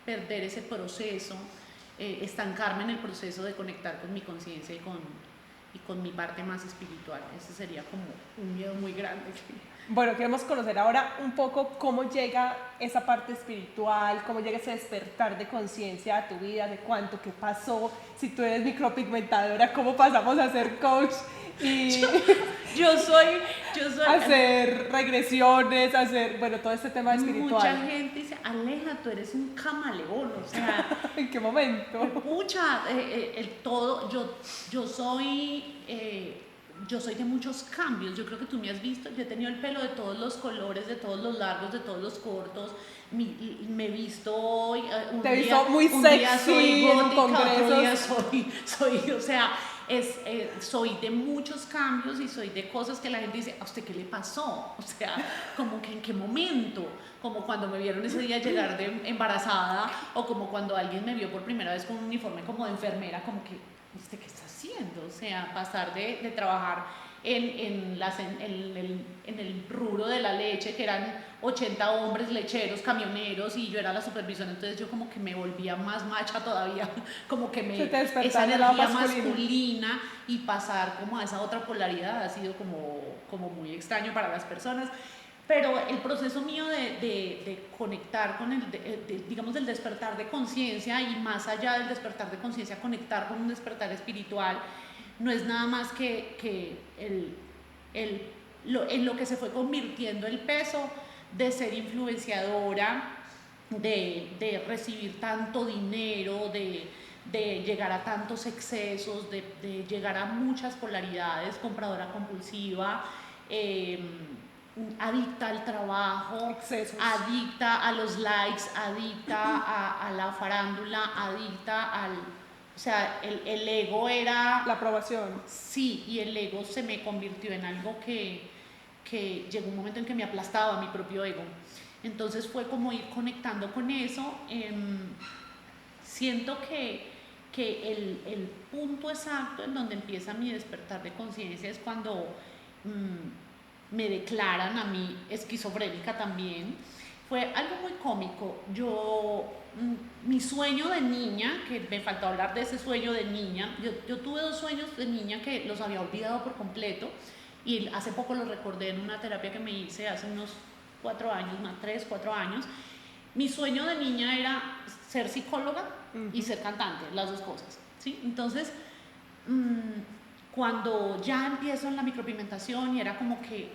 perder ese proceso, estancarme en el proceso de conectar con mi conciencia y con mi parte más espiritual. Ese sería como un miedo muy grande. Bueno, queremos conocer ahora un poco cómo llega esa parte espiritual, cómo llega ese despertar de conciencia a tu vida, de cuánto, qué pasó, si tú eres micropigmentadora, cómo pasamos a ser coach y yo soy hacer regresiones, bueno, todo este tema espiritual. Mucha gente dice: Aleja, tú eres un camaleón, o sea, ¿En qué momento? pucha, todo, yo soy de muchos cambios. Yo creo que tú me has visto, yo he tenido el pelo de todos los colores, de todos los largos, de todos los cortos. Me he visto hoy, Te he visto muy día soy sexy en gótica, otro día congresos. o sea, soy de muchos cambios y soy de cosas que la gente dice, ¿a usted qué le pasó? O sea, como que en qué momento, como cuando me vieron ese día llegar de embarazada, o como cuando alguien me vio por primera vez con un uniforme como de enfermera, como que, ¿usted qué está haciendo? O sea, pasar de trabajar en el rubro de la leche, que eran 80 hombres lecheros, camioneros, y yo era la supervisora, entonces yo como que me volvía más macha todavía, como que esa energía masculina, y pasar como a esa otra polaridad ha sido como muy extraño para las personas. Pero el proceso mío de conectar con digamos, del despertar de conciencia, y más allá del despertar de conciencia, conectar con un despertar espiritual, no es nada más que en lo que se fue convirtiendo el peso de ser influenciadora, de recibir tanto dinero, de llegar a tantos excesos, de llegar a muchas polaridades, compradora compulsiva, adicta al trabajo, Excesos. adicta a los likes, adicta a la farándula, adicta al... O sea, el ego era... La aprobación. Sí, y el ego se me convirtió en algo que llegó un momento en que me aplastaba mi propio ego. Entonces fue como ir conectando con eso. Siento que el punto exacto en donde empieza mi despertar de conciencia es cuando me declaran a mí esquizofrénica también. Fue algo muy cómico. Mi sueño de niña, que me faltó hablar de ese sueño de niña, yo tuve 2 sueños de niña que los había olvidado por completo, y hace poco los recordé en una terapia que me hice hace unos 4 años, más 3, 4 años. Mi sueño de niña era ser psicóloga y ser cantante, las 2 cosas, ¿sí? Entonces, cuando ya empiezo en la micropigmentación, y era como que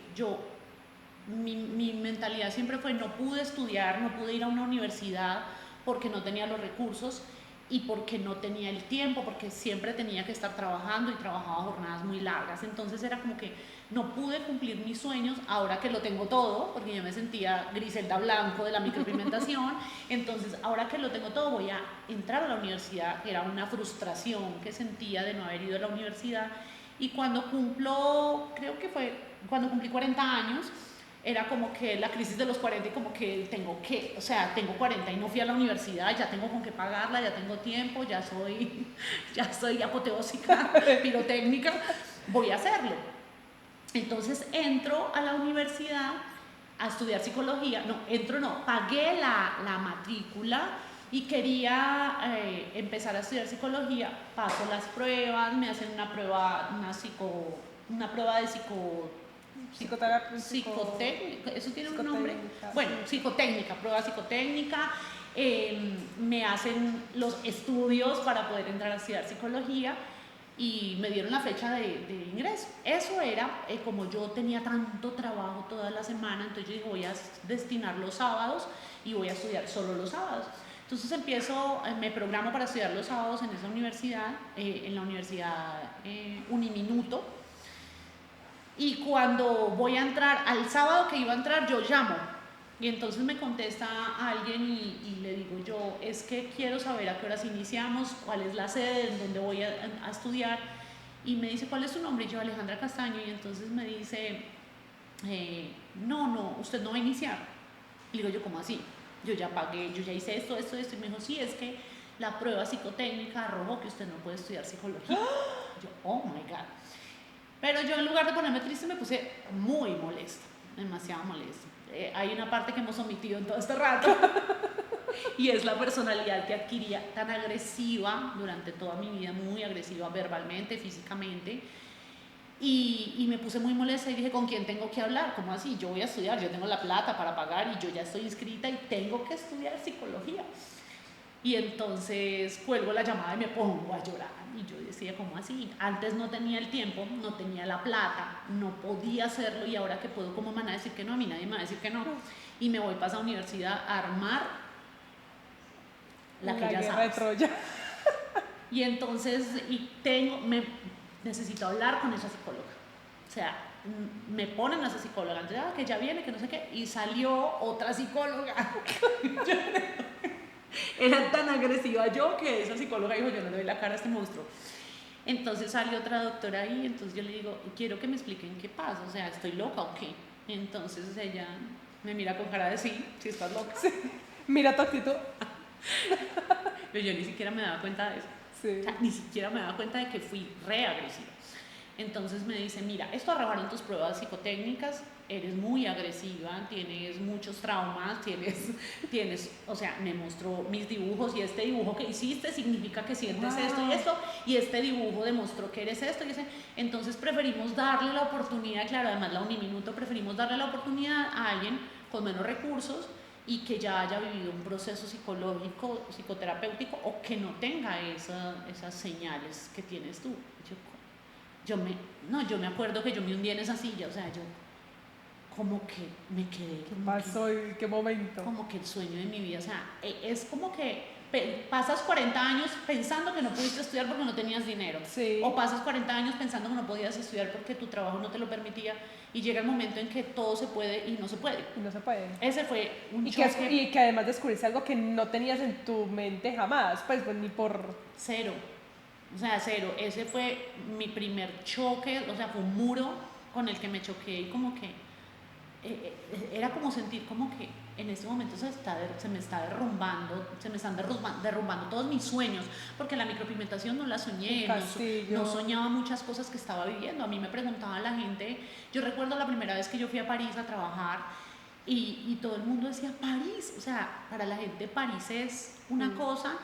mi mentalidad siempre fue: no pude estudiar, no pude ir a una universidad porque no tenía los recursos y porque no tenía el tiempo, porque siempre tenía que estar trabajando y trabajaba jornadas muy largas. Entonces era como que no pude cumplir mis sueños ahora que lo tengo todo, porque yo me sentía Griselda Blanco de la micropigmentación. Entonces, ahora que lo tengo todo, voy a entrar a la universidad, que era una frustración que sentía de no haber ido a la universidad. Y cuando creo que fue cuando cumplí 40 años, era como que la crisis de los 40, y como que tengo 40 y no fui a la universidad, ya tengo con qué pagarla, ya tengo tiempo, ya soy apoteósica, pirotécnica, voy a hacerlo. Entonces entro a la universidad a estudiar psicología, pagué la matrícula y quería empezar a estudiar psicología. Paso las pruebas, me hacen una prueba de psicotécnica, eso tiene un nombre, bueno, psicotécnica, prueba psicotécnica. Me hacen los estudios para poder entrar a estudiar psicología, y me dieron la fecha de ingreso. Eso era, como yo tenía tanto trabajo toda la semana, entonces yo dije: voy a destinar los sábados y voy a estudiar solo los sábados. Entonces me programo para estudiar los sábados en esa universidad, en la Universidad Uniminuto. Y cuando voy a entrar, al sábado que iba a entrar, yo llamo. Y entonces me contesta alguien, y le digo yo: es que quiero saber a qué horas iniciamos, cuál es la sede, en dónde voy a estudiar. Y me dice: ¿cuál es su nombre? Y yo: Alejandra Castaño. Y entonces me dice: no, usted no va a iniciar. Y le digo yo: ¿cómo así? Yo ya pagué, yo ya hice esto. Y me dijo: sí, es que la prueba psicotécnica arrojó que usted no puede estudiar psicología. Yo: oh my God. Pero yo, en lugar de ponerme triste, me puse muy molesta, demasiado molesta. Hay una parte que hemos omitido en todo este rato, y es la personalidad que adquiría, tan agresiva durante toda mi vida, muy agresiva verbalmente, físicamente. Y me puse muy molesta y dije: ¿con quién tengo que hablar? ¿Cómo así? Yo voy a estudiar, yo tengo la plata para pagar y yo ya estoy inscrita y tengo que estudiar psicología. Y entonces cuelgo la llamada y me pongo a llorar. Y yo decía: ¿cómo así? Antes no tenía el tiempo, no tenía la plata, no podía hacerlo, y ahora que puedo, ¿cómo me van a decir que no? A mí nadie me va a decir que no. Y me voy para esa universidad a armar la que la ya guerra sabes. de Troya. Y entonces, necesito hablar con esa psicóloga. O sea, me ponen a esa psicóloga, entonces, que ya viene, que no sé qué, y salió otra psicóloga. Era tan agresiva yo que esa psicóloga dijo, yo no le doy la cara a este monstruo. Entonces salió otra doctora ahí, entonces yo le digo, quiero que me expliquen qué pasa, o sea, ¿estoy loca o qué? Entonces ella me mira con cara de sí estás loca. Sí. Mira tu actitud. Pero yo ni siquiera me daba cuenta de eso. Sí. O sea, ni siquiera me daba cuenta de que fui re agresiva. Entonces me dice, mira, esto arrojaron tus pruebas psicotécnicas, eres muy agresiva, tienes muchos traumas, tienes, o sea, me mostró mis dibujos y este dibujo que hiciste significa que sientes esto y esto, y este dibujo demostró que eres esto y ese. Entonces preferimos darle la oportunidad, claro, además la Uniminuto, preferimos darle la oportunidad a alguien con menos recursos y que ya haya vivido un proceso psicológico, psicoterapéutico o que no tenga esas señales que tienes tú. Yo me acuerdo que yo me hundí en esa silla, o sea, yo como que me quedé. ¿Qué pasó? ¿En qué momento? Como que el sueño de mi vida, o sea, es como que pasas 40 años pensando que no pudiste estudiar porque no tenías dinero. Sí. O pasas 40 años pensando que no podías estudiar porque tu trabajo no te lo permitía y llega el momento en que todo se puede y no se puede. Y no se puede. Ese fue un Y choque. y que además descubriste algo que no tenías en tu mente jamás, pues ni por... Cero. O sea, cero. Ese fue mi primer choque, o sea, fue un muro con el que me choqué y como que era como sentir como que en este momento se me están derrumbando todos mis sueños, porque la micropigmentación no la soñé, no soñaba muchas cosas que estaba viviendo. A mí me preguntaba la gente, yo recuerdo la primera vez que yo fui a París a trabajar y todo el mundo decía París, o sea, para la gente París es una cosa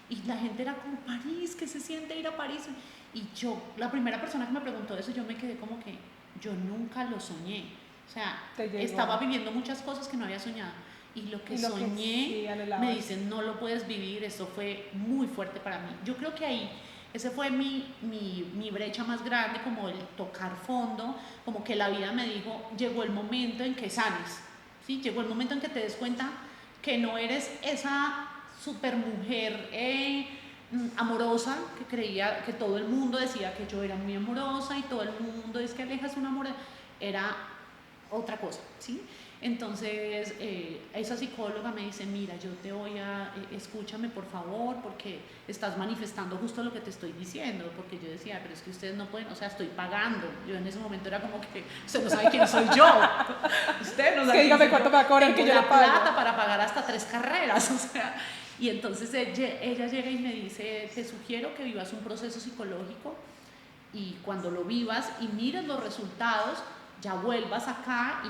y la gente era como París, ¿qué se siente ir a París? Y yo, la primera persona que me preguntó eso, yo me quedé como que yo nunca lo soñé. O sea, estaba viviendo muchas cosas que no había soñado. Y lo que soñé, me dicen, no lo puedes vivir. Eso fue muy fuerte para mí. Yo creo que ahí, ese fue mi brecha más grande, como el tocar fondo, como que la vida me dijo, llegó el momento en que sanes, ¿sí? Llegó el momento en que te des cuenta que no eres esa supermujer amorosa, que creía que todo el mundo decía que yo era muy amorosa y todo el mundo es que Aleja es una amorosa. Era otra cosa, ¿sí? Entonces esa psicóloga me dice, mira, yo te voy a, escúchame por favor, porque estás manifestando justo lo que te estoy diciendo, porque yo decía, pero es que ustedes no pueden, o sea, estoy pagando. Yo en ese momento era como que, usted no sabe quién soy yo, usted no sabe dígame cuánto me va a cobrar que yo le pago. plata para pagar hasta 3 carreras, o sea, y entonces ella llega y me dice, te sugiero que vivas un proceso psicológico y cuando lo vivas y mires los resultados, ya vuelvas acá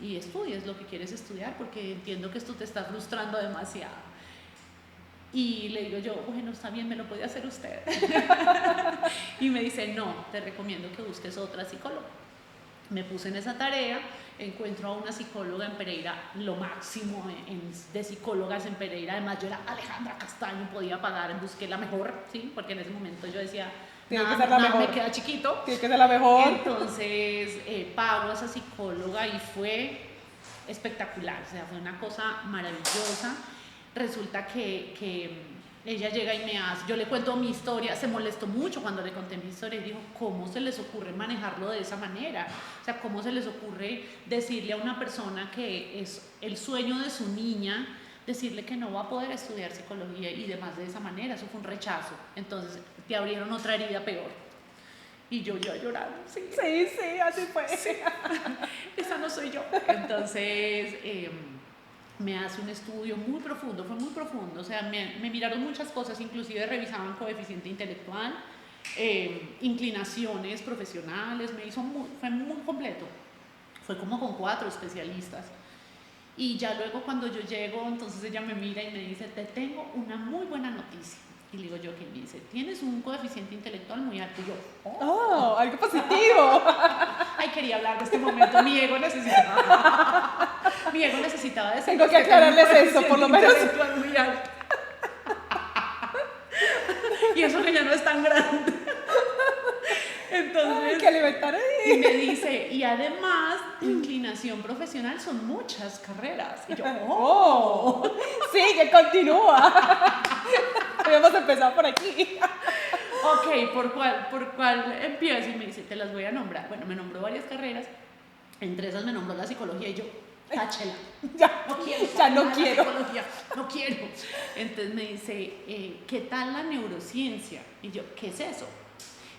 y estudies lo que quieres estudiar, porque entiendo que esto te está frustrando demasiado. Y le digo yo, bueno, está bien, me lo puede hacer usted. Y me dice, no, te recomiendo que busques otra psicóloga. Me puse en esa tarea, encuentro a una psicóloga en Pereira, lo máximo de psicólogas en Pereira. Además, yo era Alejandra Castaño, podía pagar, busqué la mejor, ¿sí? Porque en ese momento yo decía, nada me queda chiquito. Tiene que ser la mejor. Entonces pago a esa psicóloga y fue espectacular, o sea, fue una cosa maravillosa. Resulta que ella llega y me hace, yo le cuento mi historia, se molestó mucho cuando le conté mi historia y dijo, ¿cómo se les ocurre manejarlo de esa manera? O sea, ¿cómo se les ocurre decirle a una persona que es el sueño de su niña, decirle que no va a poder estudiar psicología y demás de esa manera? Eso fue un rechazo. Entonces te abrieron otra herida peor. Y yo llorando. Sí, así fue. Sí. Esa no soy yo. Entonces me hace un estudio muy profundo, fue muy profundo. O sea, me miraron muchas cosas, inclusive revisaban coeficiente intelectual, inclinaciones profesionales, fue muy completo. Fue como con 4 especialistas. Y ya luego cuando yo llego, entonces ella me mira y me dice, te tengo una muy buena noticia. Y le digo yo, ¿qué me dice? Tienes un coeficiente intelectual muy alto. Y yo, ¡oh, algo positivo! Ay, quería hablar de este momento, mi ego necesitaba decir. Tengo que aclararles eso, por lo menos. Muy alto. Y eso que ya no es tan grande. Entonces, hay que alimentar ahí. Y me dice, y además, tu inclinación profesional son muchas carreras. Y yo, sí, que continúa. Habíamos empezado por aquí. Ok, ¿por cuál empiezo? Y me dice, te las voy a nombrar. Bueno, me nombró varias carreras, entre esas me nombró la psicología y yo, táchela. Ya, No quiero, ya no la quiero. psicología, no quiero. Entonces me dice, ¿qué tal la neurociencia? Y yo, ¿qué es eso?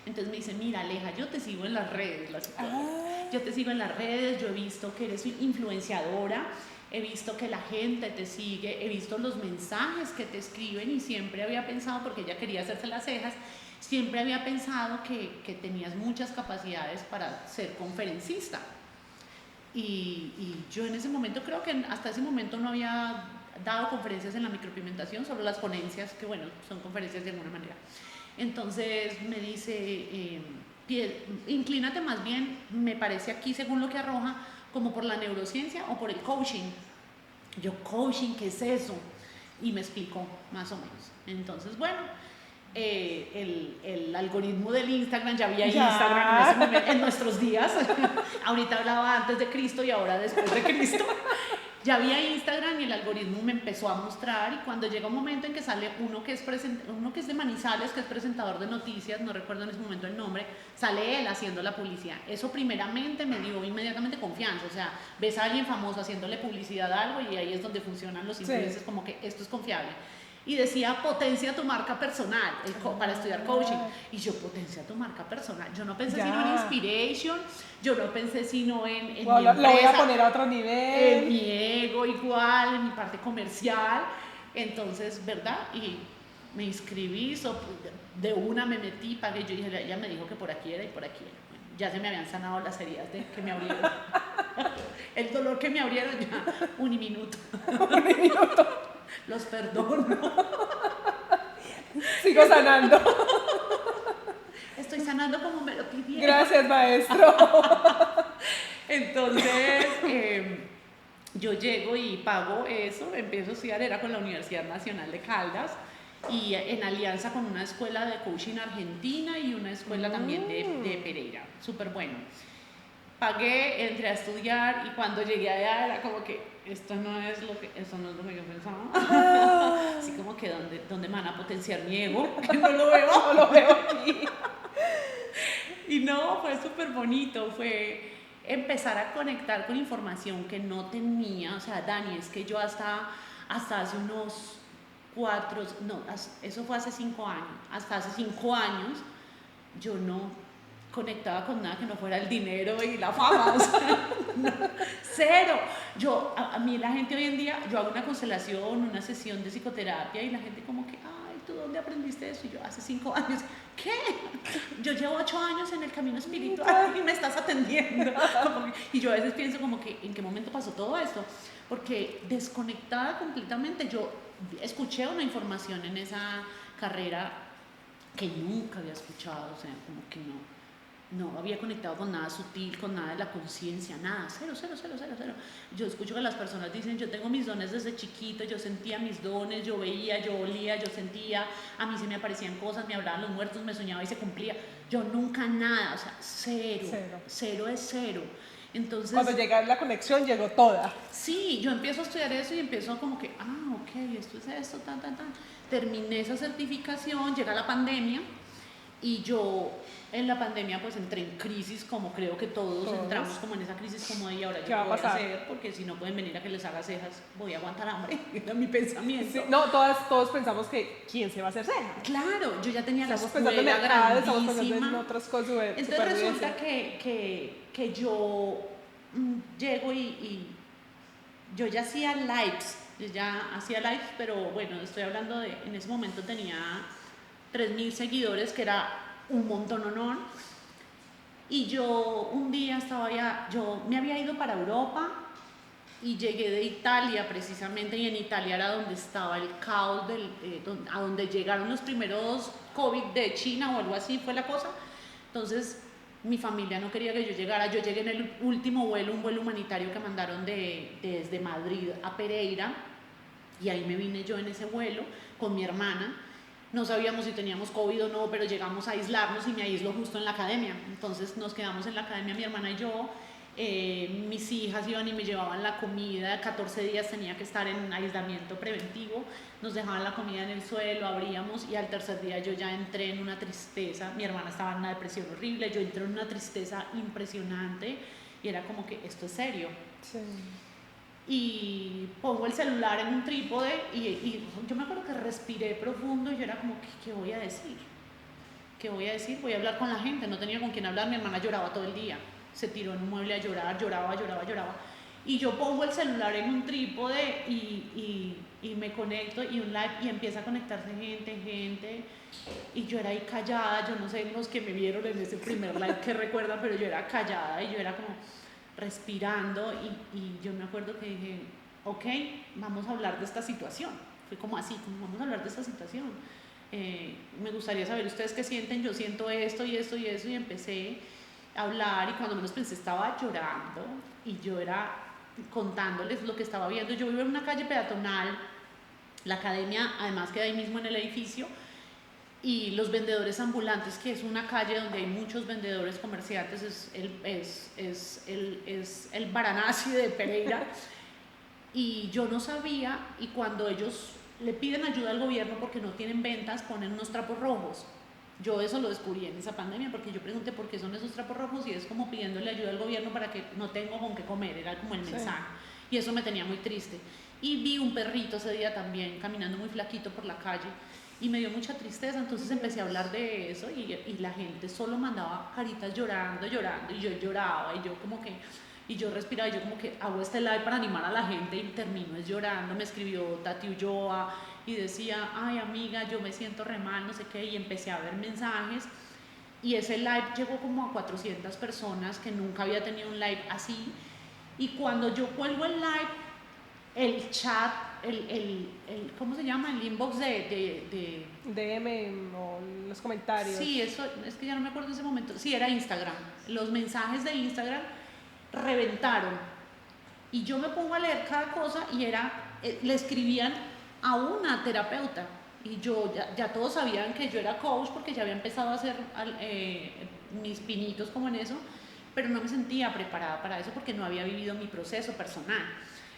Entonces me dice, mira Aleja, yo te sigo en las redes, la psicóloga. Yo te sigo en las redes, yo he visto que eres influenciadora, he visto que la gente te sigue, he visto los mensajes que te escriben y siempre había pensado, porque ella quería hacerse las cejas, siempre había pensado que tenías muchas capacidades para ser conferencista. Y yo en ese momento, creo que hasta ese momento no había dado conferencias en la micropigmentación, solo las ponencias, que bueno, son conferencias de alguna manera. Entonces me dice, inclínate más bien, me parece aquí, según lo que arroja, como por la neurociencia o por el coaching. Yo, coaching, ¿qué es eso? Y me explicó más o menos. Entonces, bueno, el algoritmo del Instagram, ya había Instagram en ese momento, en nuestros días. Ahorita hablaba antes de Cristo y ahora después de Cristo. Ya había Instagram y el algoritmo me empezó a mostrar, y cuando llega un momento en que sale uno que es de Manizales, que es presentador de noticias, no recuerdo en ese momento el nombre, sale él haciendo la publicidad. Eso primeramente me dio inmediatamente confianza, o sea, ves a alguien famoso haciéndole publicidad a algo y ahí es donde funcionan los influencers, como que esto es confiable. Y decía, potencia tu marca personal, para estudiar coaching. Y yo, potencia tu marca personal. Yo no pensé sino en inspiration, yo no pensé sino en mi empresa, lo voy a poner a otro nivel. En mi ego igual, en mi parte comercial. Entonces, ¿verdad? Y me inscribí, de una me metí, pagué. Yo dije, ella me dijo que por aquí era y por aquí era. Bueno, ya se me habían sanado las heridas que me abrieron. El dolor que me abrieron ya, un minuto. Los perdono. Sigo sanando. Estoy sanando como me lo pidieron. Gracias, maestro. Entonces, yo llego y pago eso, empiezo a estudiar, era con la Universidad Nacional de Caldas, y en alianza con una escuela de coaching argentina y una escuela también de Pereira, súper bueno. Pagué, entré a estudiar, y cuando llegué allá era como que esto no es lo que yo pensaba. Así como que ¿dónde me van a potenciar mi ego? Que no lo veo. No lo veo aquí. Y no, fue súper bonito, fue empezar a conectar con información que no tenía. O sea, Dani, es que yo hasta hace unos eso fue hace 5 años, hasta hace 5 años yo no conectaba con nada que no fuera el dinero y la fama, o sea, no, cero. A mí la gente hoy en día, yo hago una constelación, una sesión de psicoterapia, y la gente como que, ay, ¿tú dónde aprendiste eso? Y yo, hace 5 años. ¿Qué? Yo llevo 8 años en el camino espiritual y me estás atendiendo. Y yo a veces pienso como que, ¿en qué momento pasó todo esto? Porque desconectada completamente, yo escuché una información en esa carrera que nunca había escuchado, o sea, como que no había conectado con nada sutil, con nada de la conciencia, nada, cero. Yo escucho que las personas dicen, yo tengo mis dones desde chiquito, yo sentía mis dones, yo veía, yo olía, yo sentía, a mí se me aparecían cosas, me hablaban los muertos, me soñaba y se cumplía. Yo nunca nada, o sea, cero es cero. Entonces, cuando llega la conexión, llegó toda. Sí, yo empiezo a estudiar eso y empiezo como que, ok, esto es esto, tan. Terminé esa certificación, llega la pandemia, y yo en la pandemia pues entré en crisis, como creo que todos entramos como en esa crisis, como de, ¿y ahora yo qué voy a hacer? Porque si no pueden venir a que les haga cejas, voy a aguantar hambre. Era mi pensamiento. Sí, no, todos pensamos que ¿quién se va a hacer cejas? Claro, yo ya tenía la escuela grandísima. Estamos pensando en otras cosas. Entonces resulta que yo llego y yo ya hacía lives, pero bueno, estoy hablando de, en ese momento tenía 3.000 seguidores, que era un montón. Y yo un día yo me había ido para Europa y llegué de Italia precisamente, y en Italia era donde estaba el caos, a donde llegaron los primeros COVID de China o algo así fue la cosa. Entonces mi familia no quería que yo llegara. Yo llegué en el último vuelo, un vuelo humanitario que mandaron desde Madrid a Pereira, y ahí me vine yo en ese vuelo con mi hermana. No sabíamos si teníamos COVID o no, pero llegamos a aislarnos y me aíslo justo en la academia. Entonces nos quedamos en la academia, mi hermana y yo. mis hijas iban y me llevaban la comida, 14 días tenía que estar en aislamiento preventivo, nos dejaban la comida en el suelo, abríamos y al tercer día yo ya entré en una tristeza, mi hermana estaba en una depresión horrible, yo entré en una tristeza impresionante y era como que esto es serio. Sí. Y pongo el celular en un trípode y yo me acuerdo que respiré profundo y yo era como, ¿qué voy a decir? ¿Qué voy a decir? Voy a hablar con la gente, no tenía con quién hablar, mi hermana lloraba todo el día, se tiró en un mueble a llorar, lloraba. Y yo pongo el celular en un trípode y me conecto y un live y empieza a conectarse gente y yo era ahí callada, yo no sé los que me vieron en ese primer live que recuerdan, pero yo era callada y yo era como respirando y yo me acuerdo que dije, ok, vamos a hablar de esta situación. Fue como así, como vamos a hablar de esta situación. Me gustaría saber ustedes qué sienten, yo siento esto y esto y eso y empecé a hablar y cuando menos pensé estaba llorando y yo era contándoles lo que estaba viendo. Yo vivo en una calle peatonal, la academia además queda ahí mismo en el edificio y los vendedores ambulantes, que es una calle donde hay muchos vendedores comerciantes, es el Varanasi de Pereira y yo no sabía y cuando ellos le piden ayuda al gobierno porque no tienen ventas, ponen unos trapos rojos. Yo eso lo descubrí en esa pandemia porque yo pregunté por qué son esos trapos rojos y es como pidiéndole ayuda al gobierno para que no tengo con qué comer, era como el mensaje. Y eso me tenía muy triste. Y vi un perrito ese día también caminando muy flaquito por la calle y me dio mucha tristeza, entonces empecé a hablar de eso y la gente solo mandaba caritas llorando y yo lloraba y yo como que... Y yo respiraba y yo como que hago este live para animar a la gente y termino es llorando. Me escribió Tati Ulloa y decía, ay amiga, yo me siento re mal, no sé qué, y empecé a ver mensajes. Y ese live llegó como a 400 personas que nunca había tenido un live así. Y cuando yo cuelgo el live, el chat, ¿cómo se llama? El inbox de DM o los comentarios. Sí, eso, es que ya no me acuerdo en ese momento. Sí, era Instagram. Los mensajes de Instagram reventaron y yo me pongo a leer cada cosa y le escribían a una terapeuta y yo ya todos sabían que yo era coach porque ya había empezado a hacer mis pinitos como en eso, pero no me sentía preparada para eso porque no había vivido mi proceso personal.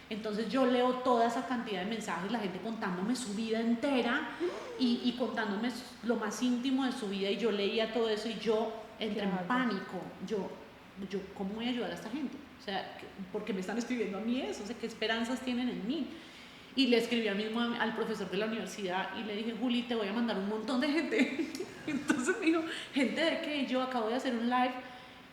Entonces yo leo toda esa cantidad de mensajes, la gente contándome su vida entera y contándome lo más íntimo de su vida y yo leía todo eso y yo entré en pánico. Yo, ¿cómo voy a ayudar a esta gente? O sea, ¿por qué me están escribiendo a mí eso? O sea, ¿qué esperanzas tienen en mí? Y le escribí al profesor de la universidad y le dije, Juli, te voy a mandar un montón de gente. Entonces me dijo, ¿gente de qué? Yo acabo de hacer un live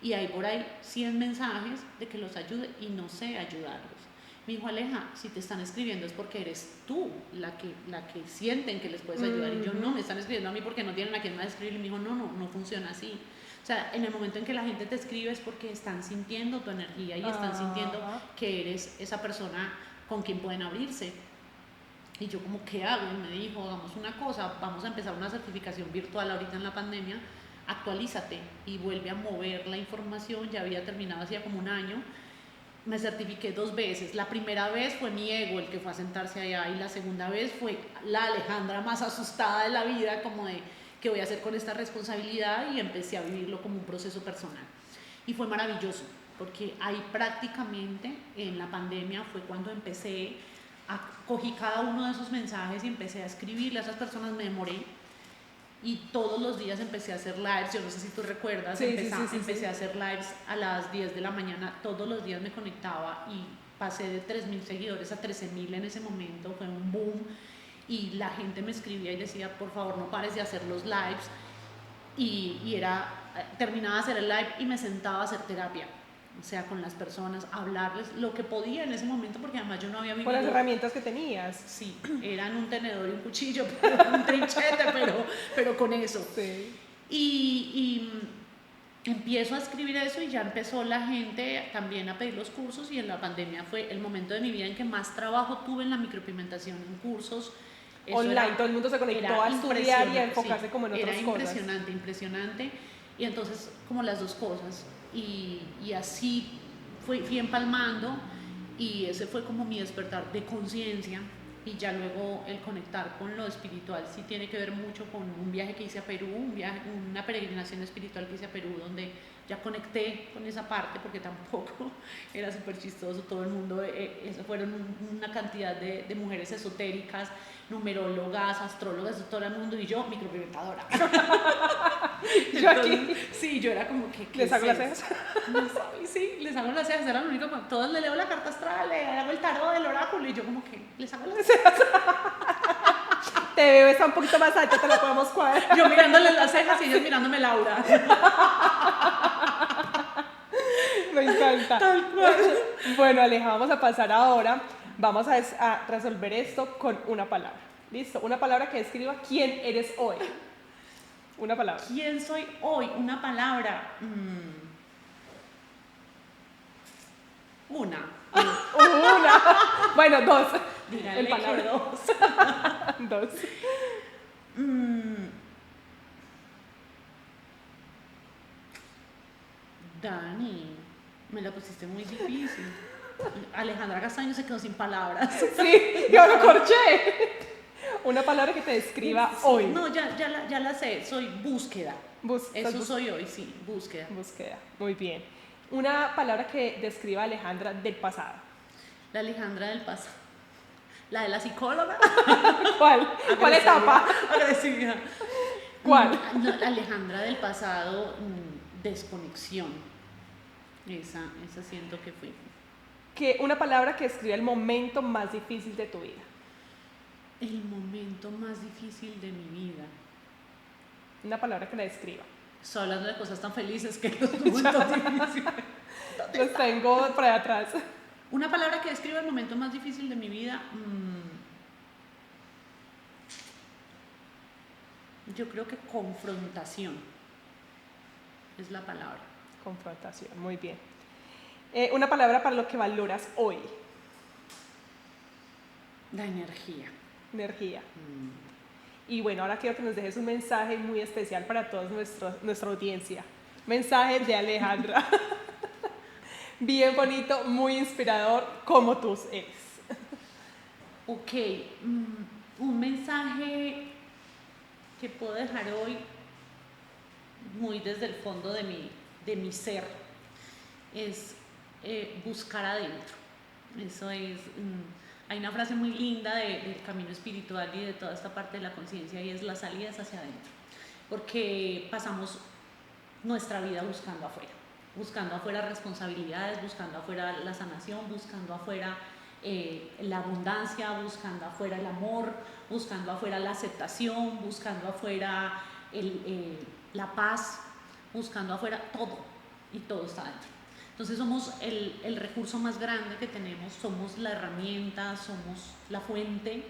y hay por ahí 100 mensajes de que los ayude y no sé ayudarlos. Me dijo, Aleja, si te están escribiendo es porque eres tú la que sienten que les puedes ayudar. Y yo, no, me están escribiendo a mí porque no tienen a quién más escribir. Y me dijo, no funciona así. O sea, en el momento en que la gente te escribe es porque están sintiendo tu energía y están sintiendo que eres esa persona con quien pueden abrirse. Y yo como, ¿qué hago? Y me dijo, hagamos una cosa, vamos a empezar una certificación virtual ahorita en la pandemia, actualízate y vuelve a mover la información. Ya había terminado hacía como un año. Me certifiqué 2 veces. La primera vez fue mi ego el que fue a sentarse allá y la segunda vez fue la Alejandra más asustada de la vida, como de qué voy a hacer con esta responsabilidad, y empecé a vivirlo como un proceso personal. Y fue maravilloso, porque ahí prácticamente en la pandemia fue cuando cogí cada uno de esos mensajes y empecé a escribirle a esas personas, me demoré. Y todos los días empecé a hacer lives, yo no sé si tú recuerdas, empecé a hacer lives a las 10 de la mañana, todos los días me conectaba y pasé de 3.000 seguidores a 13.000 en ese momento, fue un boom y la gente me escribía y decía, por favor no pares de hacer los lives terminaba de hacer el live y me sentaba a hacer terapia, o sea, con las personas, hablarles lo que podía en ese momento, porque además yo no había vivido... Con las herramientas que tenías. Sí, eran un tenedor y un cuchillo, un trinchete, pero con eso. Sí. Y empiezo a escribir eso y ya empezó la gente también a pedir los cursos, y en la pandemia fue el momento de mi vida en que más trabajo tuve en la micropigmentación, en cursos. Online, todo el mundo se conectó a estudiar y a enfocarse como en otras cosas. Era impresionante. Y entonces, como las dos cosas. Y así fui empalmando, y ese fue como mi despertar de conciencia. y ya luego el conectar con lo espiritual sí tiene que ver mucho con un viaje que hice a Perú, una peregrinación espiritual que hice a Perú, donde ya conecté con esa parte, porque tampoco era súper chistoso, todo el mundo, eso fueron una cantidad de mujeres esotéricas, numerólogas, astrólogas, todo el mundo, y yo, micropigmentadora. Yo aquí. Sí, yo era como que... ¿Les hago las cejas? Sí, les hago las cejas, era lo único, todos le leo la carta astral, le hago el tarot del oráculo, y yo como que les hago las cejas. Te veo, está un poquito más alta, te la podemos cuadrar. Yo mirándole las cejas y ellos mirándome Laura. Me encanta. Tal cual. Bueno, Aleja, vamos a pasar ahora. Vamos a resolver esto con una palabra. ¿Listo? Una palabra que describa quién eres hoy. Una palabra. ¿Quién soy hoy? Una palabra. Una. Bueno, dos. Díganle El palabra. que dos. Dos. Dani, me la pusiste muy difícil. Alejandra Castaño se quedó sin palabras. Sí, yo lo corché. Una palabra que te describa hoy. No, ya la sé, soy búsqueda. Eso soy hoy, sí, búsqueda. Búsqueda, muy bien. Una palabra que describa a Alejandra del pasado. La Alejandra del pasado. La de la psicóloga. ¿Cuál etapa? Agresividad. ¿Cuál? La Alejandra del pasado, desconexión. Esa siento que fui. Una palabra que describa el momento más difícil de tu vida. El momento más difícil de mi vida. Una palabra que la describa. Estoy hablando de cosas tan felices que los momentos difíciles. Los tengo por ahí atrás. Una palabra que describa el momento más difícil de mi vida. Yo creo que confrontación es la palabra. Confrontación, muy bien. Una palabra para lo que valoras hoy. La energía. Energía. Y bueno, ahora quiero que nos dejes un mensaje muy especial para toda nuestra audiencia. Mensaje de Alejandra. Bien bonito, muy inspirador, como tú eres. Ok, un mensaje que puedo dejar hoy muy desde el fondo de mi ser es buscar adentro. Eso es... hay una frase muy linda del camino espiritual y de toda esta parte de la conciencia, y es: la salida es hacia adentro, porque pasamos nuestra vida buscando afuera responsabilidades, buscando afuera la sanación, buscando afuera la abundancia, buscando afuera el amor, buscando afuera la aceptación, buscando afuera la paz, buscando afuera todo, y todo está dentro. Entonces somos el recurso más grande que tenemos, somos la herramienta, somos la fuente,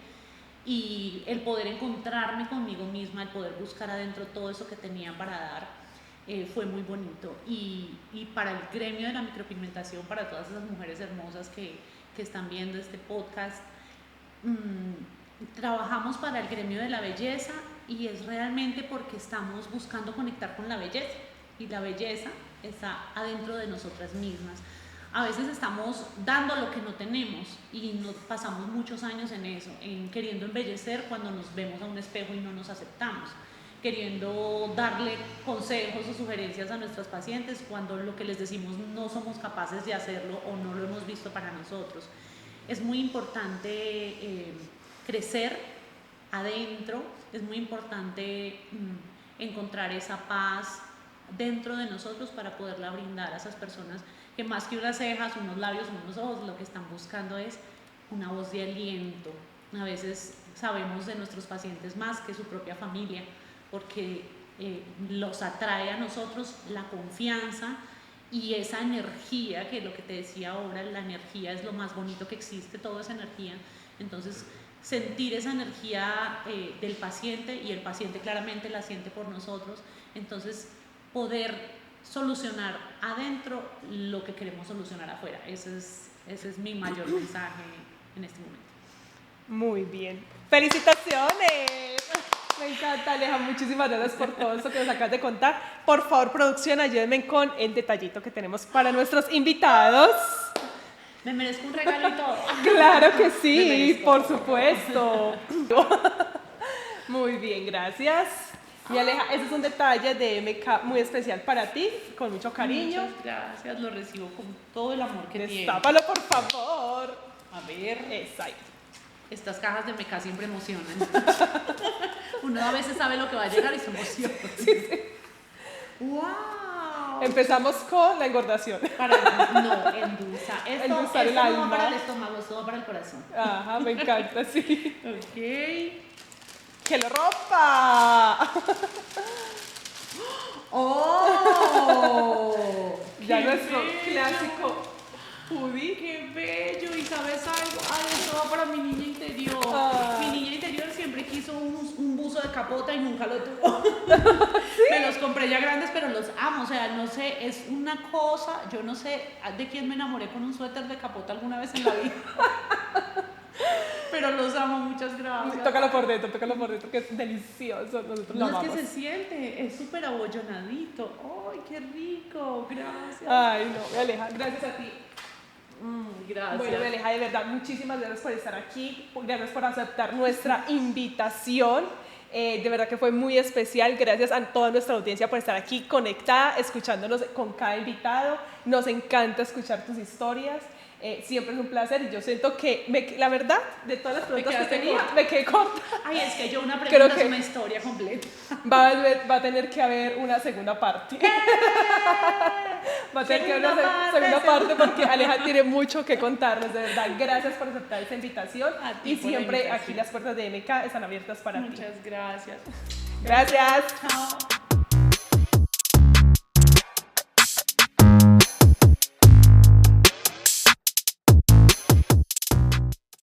y el poder encontrarme conmigo misma, el poder buscar adentro todo eso que tenía para dar, fue muy bonito. Y para el gremio de la micropigmentación, para todas esas mujeres hermosas que están viendo este podcast, trabajamos para el gremio de la belleza, y es realmente porque estamos buscando conectar con la belleza, y la belleza está adentro de nosotras mismas. A veces estamos dando lo que no tenemos, y nos pasamos muchos años en eso, en queriendo embellecer cuando nos vemos a un espejo y no nos aceptamos, queriendo darle consejos o sugerencias a nuestras pacientes cuando lo que les decimos no somos capaces de hacerlo o no lo hemos visto para nosotros. Es muy importante crecer adentro, es muy importante encontrar esa paz dentro de nosotros para poderla brindar a esas personas que, más que unas cejas, unos labios, unos ojos, lo que están buscando es una voz de aliento. A veces sabemos de nuestros pacientes más que su propia familia, porque los atrae a nosotros la confianza y esa energía, que es lo que te decía ahora, la energía es lo más bonito que existe, todo es energía. Entonces, sentir esa energía del paciente, y el paciente claramente la siente por nosotros, entonces poder solucionar adentro lo que queremos solucionar afuera. Ese es mi mayor mensaje en este momento. Muy bien. ¡Felicitaciones! Me encanta, Aleja. Muchísimas gracias por todo eso que nos acabas de contar. Por favor, producción, ayúdenme con el detallito que tenemos para nuestros invitados. Me merezco un regalo y todo. Claro que Me sí, merezco. por supuesto. Muy bien, gracias. Mi Aleja, ese es un detalle de MK muy especial para ti, con mucho cariño. Muchas gracias, lo recibo con todo el amor que tiene. Destápalo, por favor. A ver, Exacto. estas cajas de MK siempre emocionan. Uno a veces sabe lo que va a llegar y se emociona. ¡Wow! Empezamos con la engordación. No, endulza. Endulzar el no va alma. para el estómago, esto va para el corazón. Ajá, me encanta, sí. Ok. ¡Que lo rompa! ¡Oh! Ya ¡Qué nuestro bello! clásico hoodie. ¡Qué bello! ¿Y sabes algo? Ay, esto va para mi niña interior. Ah. Mi niña interior siempre quiso un buzo de capota y nunca lo tuvo. Me los compré ya grandes, pero los amo. O sea, no sé, es una cosa. Yo no sé de quién me enamoré con un suéter de capota alguna vez en la vida. Pero los amo, muchas gracias. Tócalo por dentro, que es delicioso. Nosotros lo No, es amamos. que se siente, es súper abollonadito. ¡Ay, qué rico! Gracias. Ay, no, me Aleja, gracias a ti. Gracias. Bueno, me Aleja, de verdad, muchísimas gracias por estar aquí, gracias por aceptar nuestra invitación. De verdad que fue muy especial. Gracias a toda nuestra audiencia por estar aquí conectada, escuchándonos con cada invitado. Nos encanta escuchar tus historias. Siempre es un placer y yo siento que, la verdad, de todas las preguntas que tenía, me quedé corta. Ay, es que yo una Creo pregunta que es una historia completa. va a tener que haber una segunda parte. Va a tener que haber una segunda parte porque Aleja tiene mucho que contarnos, de verdad. Gracias por aceptar esta invitación A ti y por la siempre invitación. aquí las puertas de MK están abiertas para ti. Muchas gracias. Gracias. Chao.